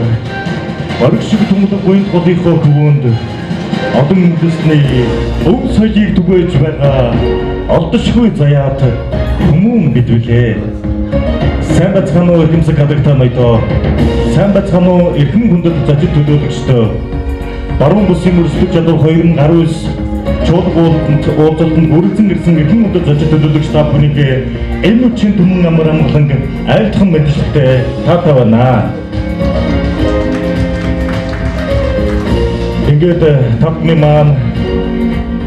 бараг шиг тунгалаг гойд голынхоо хөвөнд олон үндэсний өв соёлыг түгээж байгаа олдошгүй заяат хүмүүн бидвэлээ. Сайн бацхан уу эрхэмсэг гадагтаа ноёдоо. Сайн бацхан уу эрхэм хүндэт зочид төлөөлөгчдөө. Баруун бүсийн өрсөлдөх чадвар 2.19 чуулга уулзалтанд бүрэлдэн ирсэн эрхэм хүндэт зочид төлөөлөгч та бүхнийг энэ үеийн түмэн амар амгалан айлтхан мэдээлэлтэй таатай байна. Ингээд тавны маань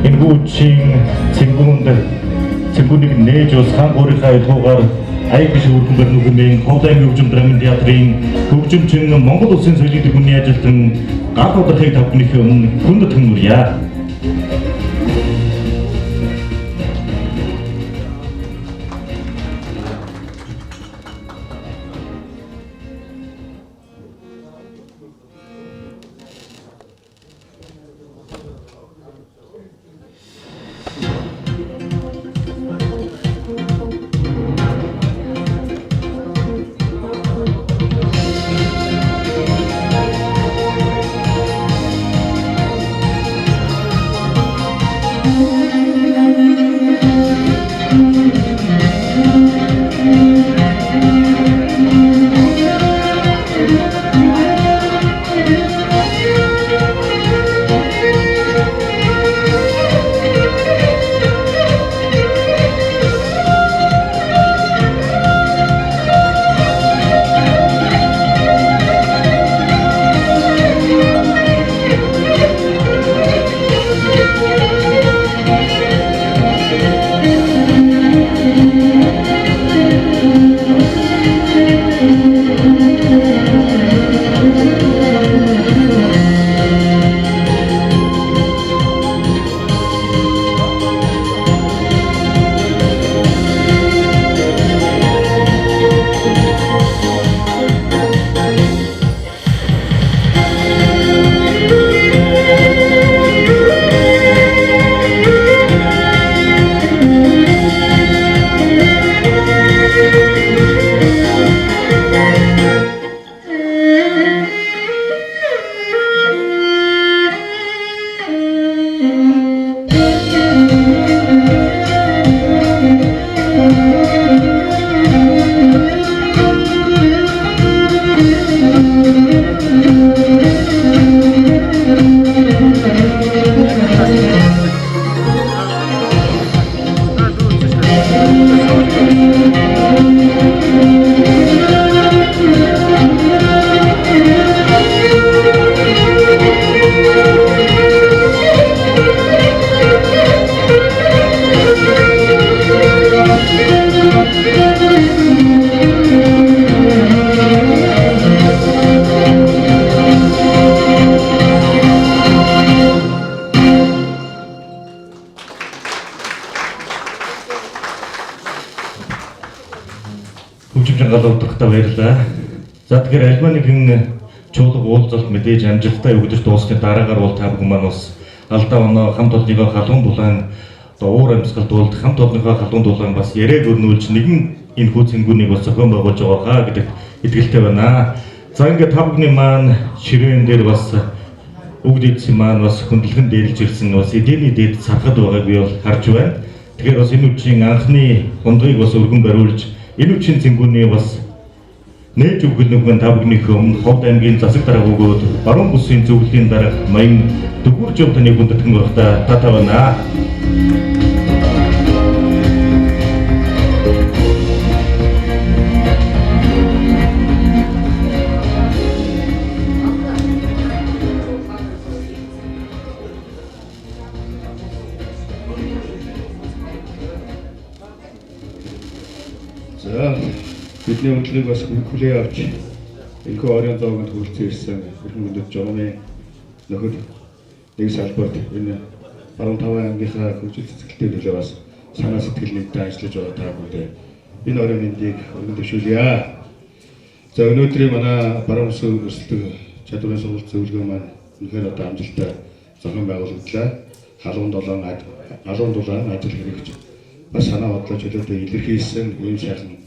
энэ үеийн цэнгүүнийг нээж ус хаан гурийнхаа илгуугаар аяг биш өргөн баримтын Ховдын хөгжим драмын театрын хөгжимчин Монгол Улсын соёлын тэргүүний ажилтан гал удирхыг тавхных өмнө хүнд тэмүрье. Баярлалаа. За тэгэхээр альва нэгэн чуулга уулзалт мэдээж амжилттай өгдөж дуусны дараагаар бол та бүхэн маань бас алдаа оноо хамт олонныхоо халуун дулаан уур амьсгал дуулд хамт олонныхоо халуун дулаан бас яриаг өрнүүлж нэгэн энэ хүү цэнгүүнийг бас зохион байгуулж байгаа гэдэгт итгэлтэй байна. За ингээд та бүхний маань ширээн дээр бас өгд эдсэн маань бас хөндлөгөн дээрэлж ирсэн бас эдийн дээд сархад байгааг би бол харж байна. Тэгэхээр бас энэ үеийн анхны гундгыг бас өргөн бариулж энэ үеийн цэнгүүний бас нээж өгүүлнэгэн та бүхнийх өмнө Ховд аймгийн засаг дарга өгөөд баруун бүсийн зөвлөлийн дарга Маян Дөгүр Жовтаны хүндэтгэн урагта таатай байна. За бидний өндлийг бас хүлээн авч энэхүү орон зоогонд хүрэлцэн ирсэн эрхэм хүндэт журмын нөхөд нэг салбарт энэ баруун таван ангийнхаа хөгжил цэцгэлтэй төлөө бас санаа сэтгэл нэгтэй ажиллаж байгаа та бүхэнд энэ орон мэндийг өргөн дэвшүүлье. За өнөөдрийн манай баруун бүсийн өрсөлдөх чадварын сургалт зөвлөгөө маань үнэхээр одоо амжилттай зохион байгуулагдлаа. Халуун дулаан ажил хэрэгж бас санаа бодлоо чөлөөтэй илэрхийлсэн ийм сайхан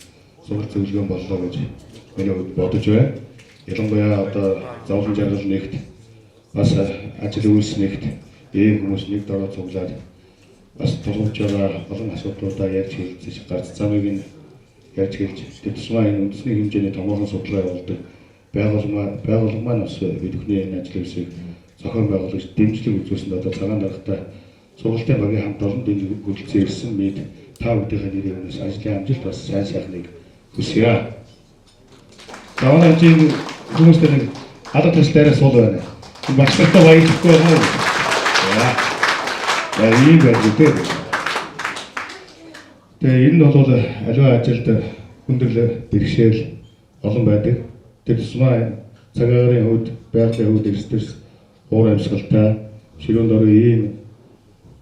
сургалт зөвлөгөө боллоо гэж миний хувьд бодож байна. Ялангуяа одоо зовлон жаргал нэгт бас ажил үйлс нэгт ийм хүмүүс нэг дороо цуглаад бас тулгуур байгаа олон асуудлуудаа ярьж хэлж гарц замыг нь ярьж хэлж тусмаа энэ үндэсний хэмжээний томоохон судалгаа явуулдаг байгууллага маань бас бидний энэ ажлын хэсгийг зохион байгуулагч дэмжлэг үзүүлсэнд одоо цагаан даргатай сургалтын багийн хамт олон дэмжлэг хөдөлсөн ирсэн мэд та бүдийнхээ нэрээр өнөөс ажлын амжилт бас сайн сайхныг хүсье. За өнөөдөр хүмүүстэй нэг алга төслээрээ суул байна. Багштай баярлахгүй байна. За ийм байх үү. Тэгээ энэ нь бол аливаа ажилд хүндрэл бэрхшээл олон байдаг. Тэр тусмаа цагаагийн хувьд байгалийн хувьд эрсдэлс уур амьсгалтай ширүүн дорын ийм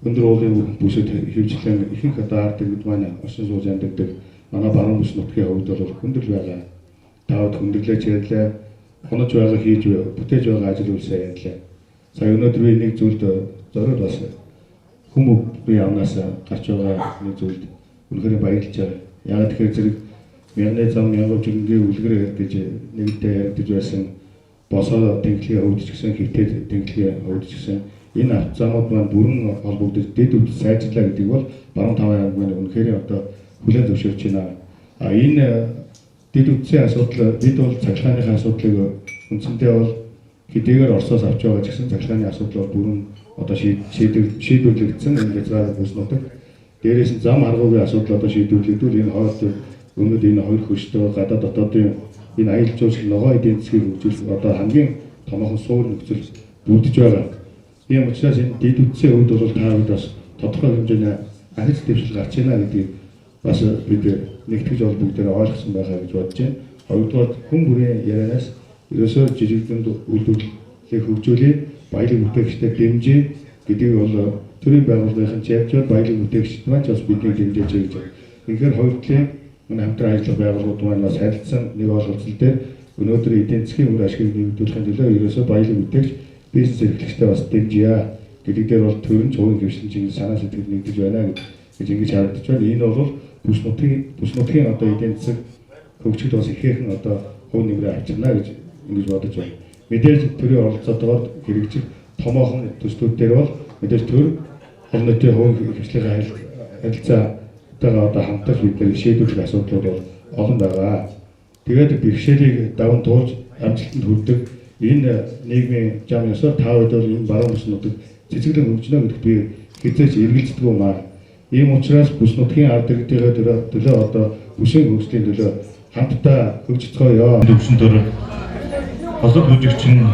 өндөр уулын бүсэд хөвчлэн ихэнх одоо ард иргэд маань орчин сууж амьдардаг манай баруун бүс нутгийн хувьд бол хүндрэл байгаа. Таавд хүндрэлж ярьлаа. Хонож байгаа хийж бүтээж байгаа ажил үйлсээ ярьлаа. Сая өнөөдөр би нэг зүйлд зориуд бас хүмүүний амнаас гарч байгаа нэг зүйлд үнэхээр баярлж байгаа. Яг тэгэхээр зэрэг мяны зам ягууч өнгийн үлгэр ярьдаж нэгдээ ярьдаж байсан босоо тэнхлийн өвдөж гисэн хитэд тэнхлийн өвдөж гисэн энэ авцаамууд маань бүрэн холбогдож дэд үд сайжрлаа гэдэг бол баруун таван аймгийн үнэхээр одоо хүлээн зөвшөөрч байна. Энэ дэд үдсийн асуудал бид бол цахилгааныхаа асуудлыг үндсэндээ бол хэдийгээр Оросоос авч байгаа ч гэсэн цахилгааны асуудал бол бүрэн одоо шийдвэрлэгдсэн энэ газраар бүснудаг. Дээрээс нь зам аргуугийн асуудал одоо шийдвэрлэгдвэл энэ хоолт өнөөдөр энэ хоёр хөштэй гадаад дотоодын энэ аялал жуулчлал ногоо эдийн засгийг хөгжүүлэх одоо хамгийн томоохон суурь нөхцөл бүрдэж байгаа. Ийм учраас энэ дэд үдсийн хувьд бол та бид бас тодорхой хэмжээний ахиц дэвшил гарч ийна гэдгийг бас бид нэгтгэж бол бүгдээрээ ойлгосон байхаа гэж бодож байна. Хоёрдугаар хүн бүрийн ярианаас ерөөсөө жижигдэнд үйлдвэрлэлийг хөгжүүлээ, баялаг бүтээгчдэд дэмжиж гэдгийг бол төрийн байгууллагын чиглэл баялаг бүтээгчид маань ч бас бидний дэмжиж гэж байна. Тэгэхээр хоёр талын манай хамтран ажиллах байгууллагууд маань бас харилцсан нэг ойлголцол дээр өнөөдөр эдийн засгийн үр ашгийг нэмэгдүүлэхийн төлөө ерөөсөө баялаг бүтээгч бизнес эрхлэгчтэй бас дэмжийе гэдэг дээр бол төрийн цувын хөвшлөж санаа сэтгэл нэгдэж байна гэж ингэж харагдаж байна. Энэ бол бүс нутгийн одоо эдийн засаг хөгжөлд бас ихээхэн одоо хувь нэмрээ авчирна гэж ингэж бодож байна. Мэдээж төрийн оролцоотойгоор хэрэгжих томоохон төслүүд дээр бол мэдээж төр олон нийтийн хувь хөгжлийн харилцаатайгаа одоо хамтарч бид нэр шийдвэрлэх асуудлууд бол олон байгаа. Тэгээд бэрхшээлийг даван туулж амжилтанд хүрдэг энэ нийгмийн зам ёсоор та хэд бол энэ баруун бүс нутаг цэцгэлэн хөгжнө гэдэгт би хязгаарч эргэлздэг юм аа. Ийм учраас бүс нутгийн ард иргэдийн төлөө одоо бүсийн хөгжлийн төлөө хамтдаа хөгжицгөөё. Төвшин төр босод бүжигчин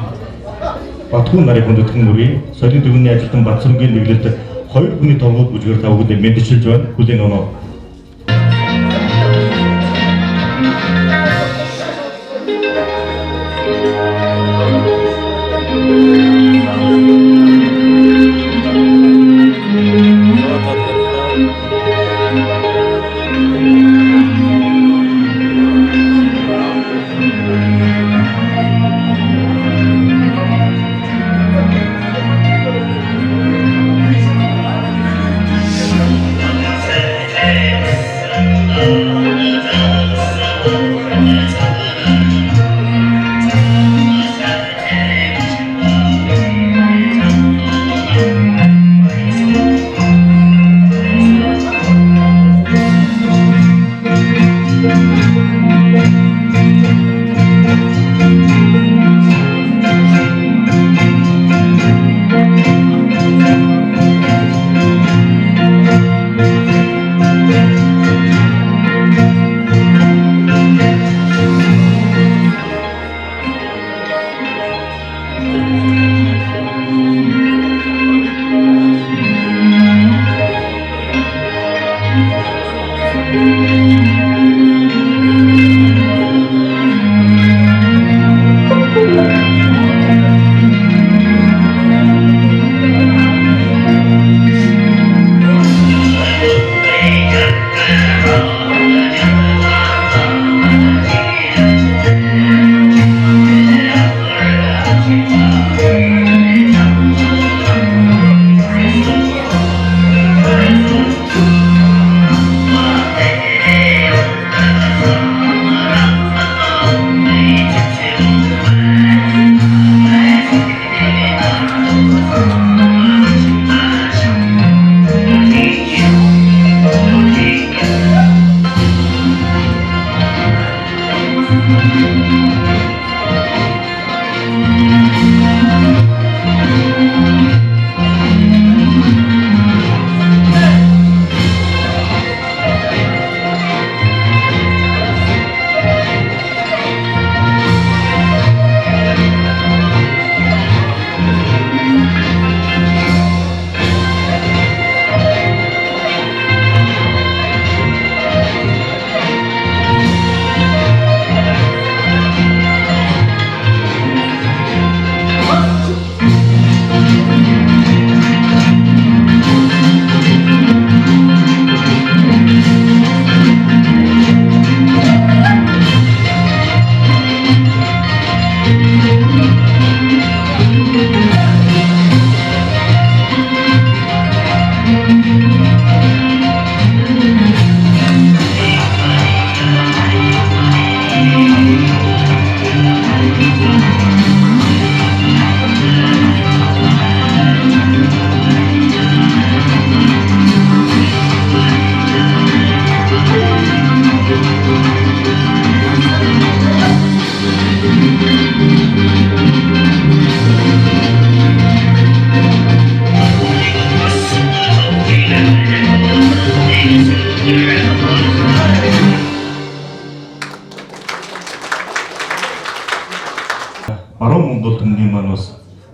Батхуу нарыг хүндэтгэн мөрийн соёлын төвийн ажилтан Батцамгийн нэглэлд хоёр хүний томгууд бүжгээр та бүгд мэдчилж байна. Хүлээн оноо. Hey!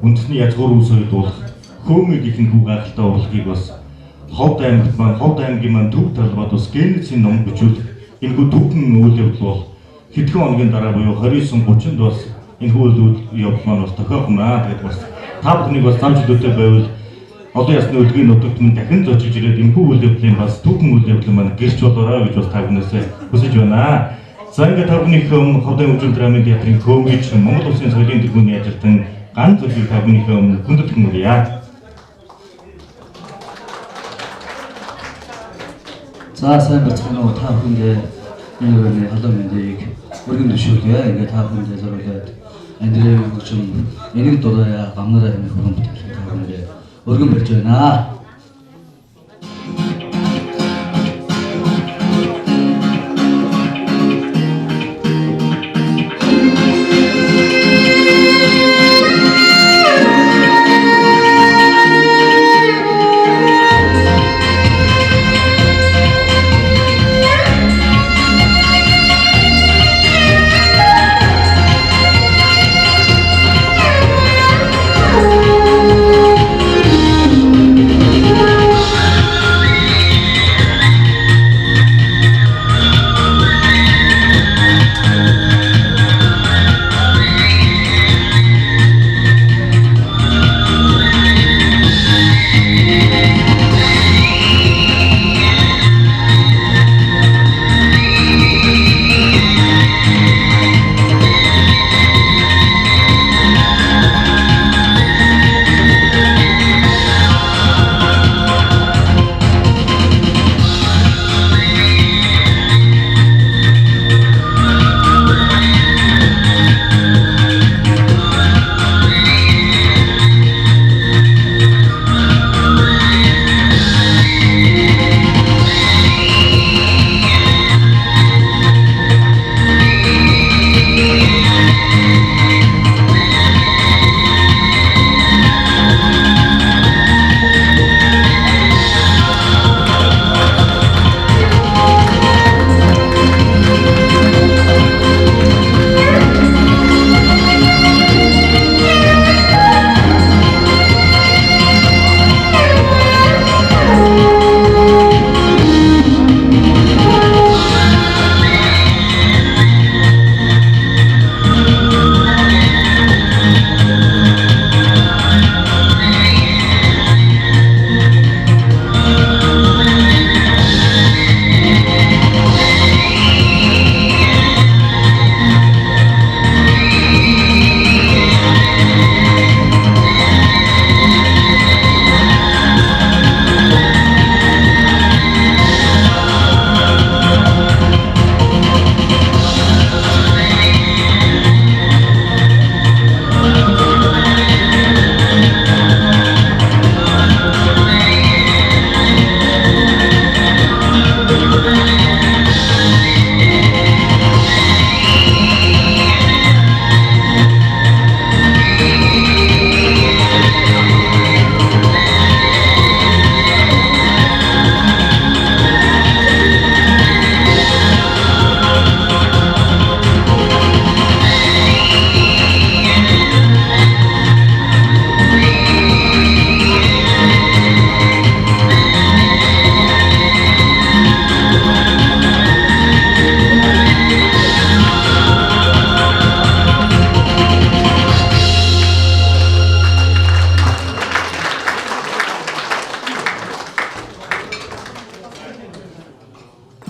үндэсний язгуур үс хоёрдуулах хөөмиг их хүү гайхалтай урлагийг бас Ховд аймгийн маань төв талбайд бас генезийн ном бичүүлэх энэхүү түүхэн үйл явдал бол хэдхэн хоногийн дараа буюу 29-30-нд бас энэхүү үйл явдал маань бас тохиох юм аа. Тэгээд бас та бүхнийг бас зам чөлөөтэй байвал олон ясны үлгийн нутагт минь дахин зочиж ирээд энэхүү үйл явдлын бас түүхэн үйл явдлын маань гэрч болоорой гэж бас та бүхнээс хүсэж байна. За ингээд та бүхний Ховд аймгийн драмын театрын көөмич Монгол Улсын соёлын төлөвийн ажилтан ганц зөвхөн та бүхний хүндэт хүмүүрье. За сайн бацхан та бүхэндээ энэ өрөөний халуун мэндийг өргөн төшөөлье. Ингээд та бүхэндээ зориулаад Андрей хөгжим энийг дураа гамнараа хэмээх уран бүтээл та бүхэндээ өргөн барьж байна.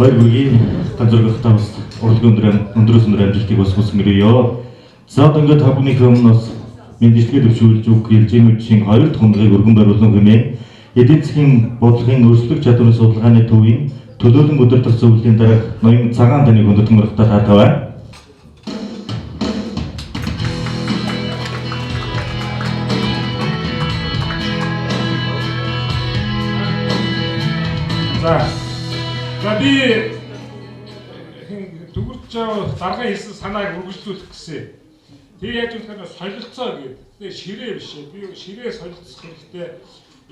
Баяргүйе ганцаархтаа бас урлагийн өндрөөс өндөр амжилтыг бас хүсмээрээ. За одоо ингээд та бүхний өмнө бас мэдээлэл төвшүүлж үг хэлжээнүүдийн 2 дахь хугацааг өргөн бариулсан хэмээн эдийн засгийн бодлогын өрсөлдөх чадварын судалгааны төвийн төлөөлөн удирдах зөвлөлийн дарга ноён цагаан даныг хүндэт мөрөгтэй таатай байна. За би төгөрч даргын хэлсэн санааг үргэлжлүүлэх гэсэн. Тэгээ яаж юм бэ? Солилцоо гэдэг. Тэгээ ширээ биш. Би ширээ солилцох хэрэгтэй.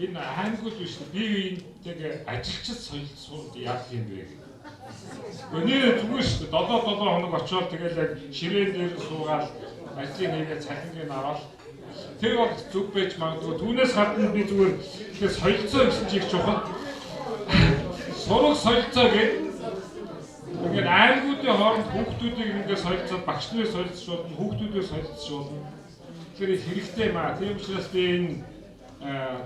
Энэ аймагуд биш. Би энэ ажилчид солилцоод яах юм бэ? Өнөө зүгээр шүү дээ. 7 хоног очиод тэгэл яг ширээн дээр суугаад ажлын нэгээ цахингийн аваад Тэр бол зүг байж магадгүй. Түүнээс гадна би зүгээр тэгээд солилцоо гэсэн чиг чухал. Сурах солилцоо гэдэг ингээд аймагуудын хооронд хүүхдүүдийг ингээд солилцоод багш нарын солилцож болно, хүүхдүүдээ солилцож болно. Тэгэхээр хэрэгтэй юм аа. Тийм учраас би энэ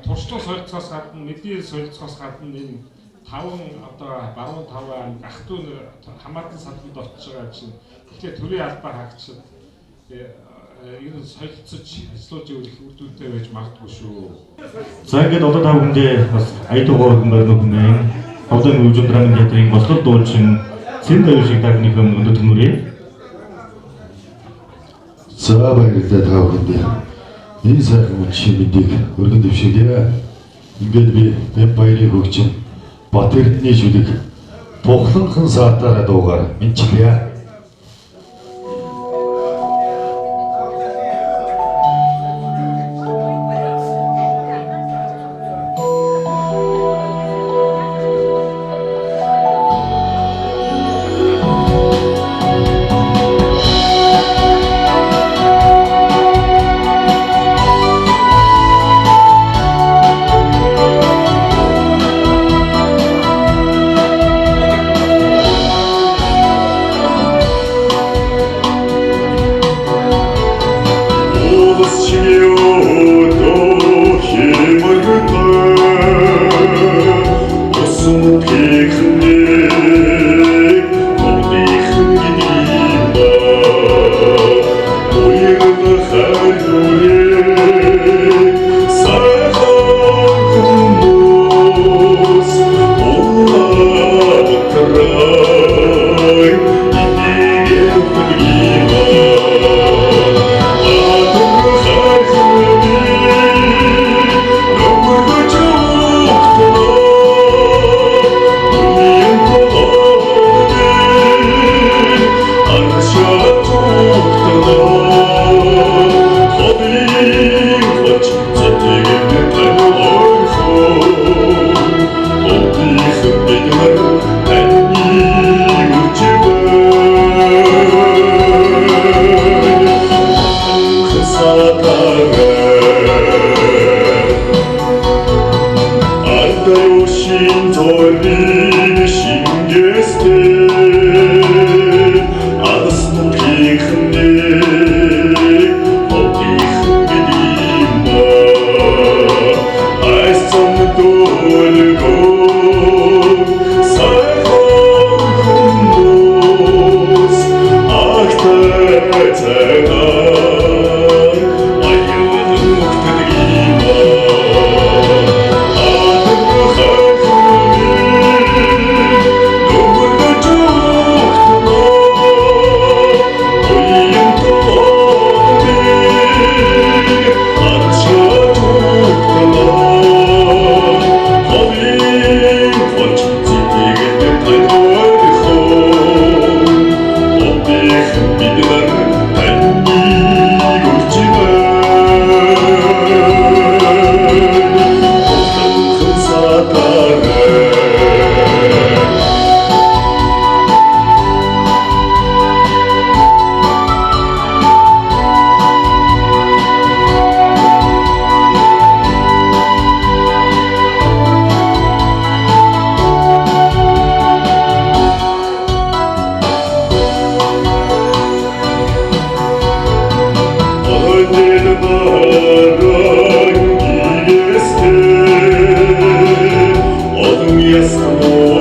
туршлага солилцоос гадна, мэдээ солилцоос гадна энэ 5 одоо баруун 5 аймаг ах トゥ нэр хамаатан салбарт очиж байгаа чинь тэгэхээр төрийн албаа хаагчид энэ солилцож ажиллаж явах үрдүүдтэй байж магадгүй шүү. За ингээд одоо та бүхэндээ бас аяатуугаар байна. Одоо Өвжин драмын театрын бослол дуулчин Цэндэр шиг тагны юм өндөр төмөрөө. За баярлалаа та бүхэнд. Энэ сайхан үдшийн мэдээг өргөн дэвшүүлье. Ингээд би Бэм баярын хөгжим Бат Эрдэнэ шүлэг Тухланхан саатаараа дуугаар мэдчилье. Yes,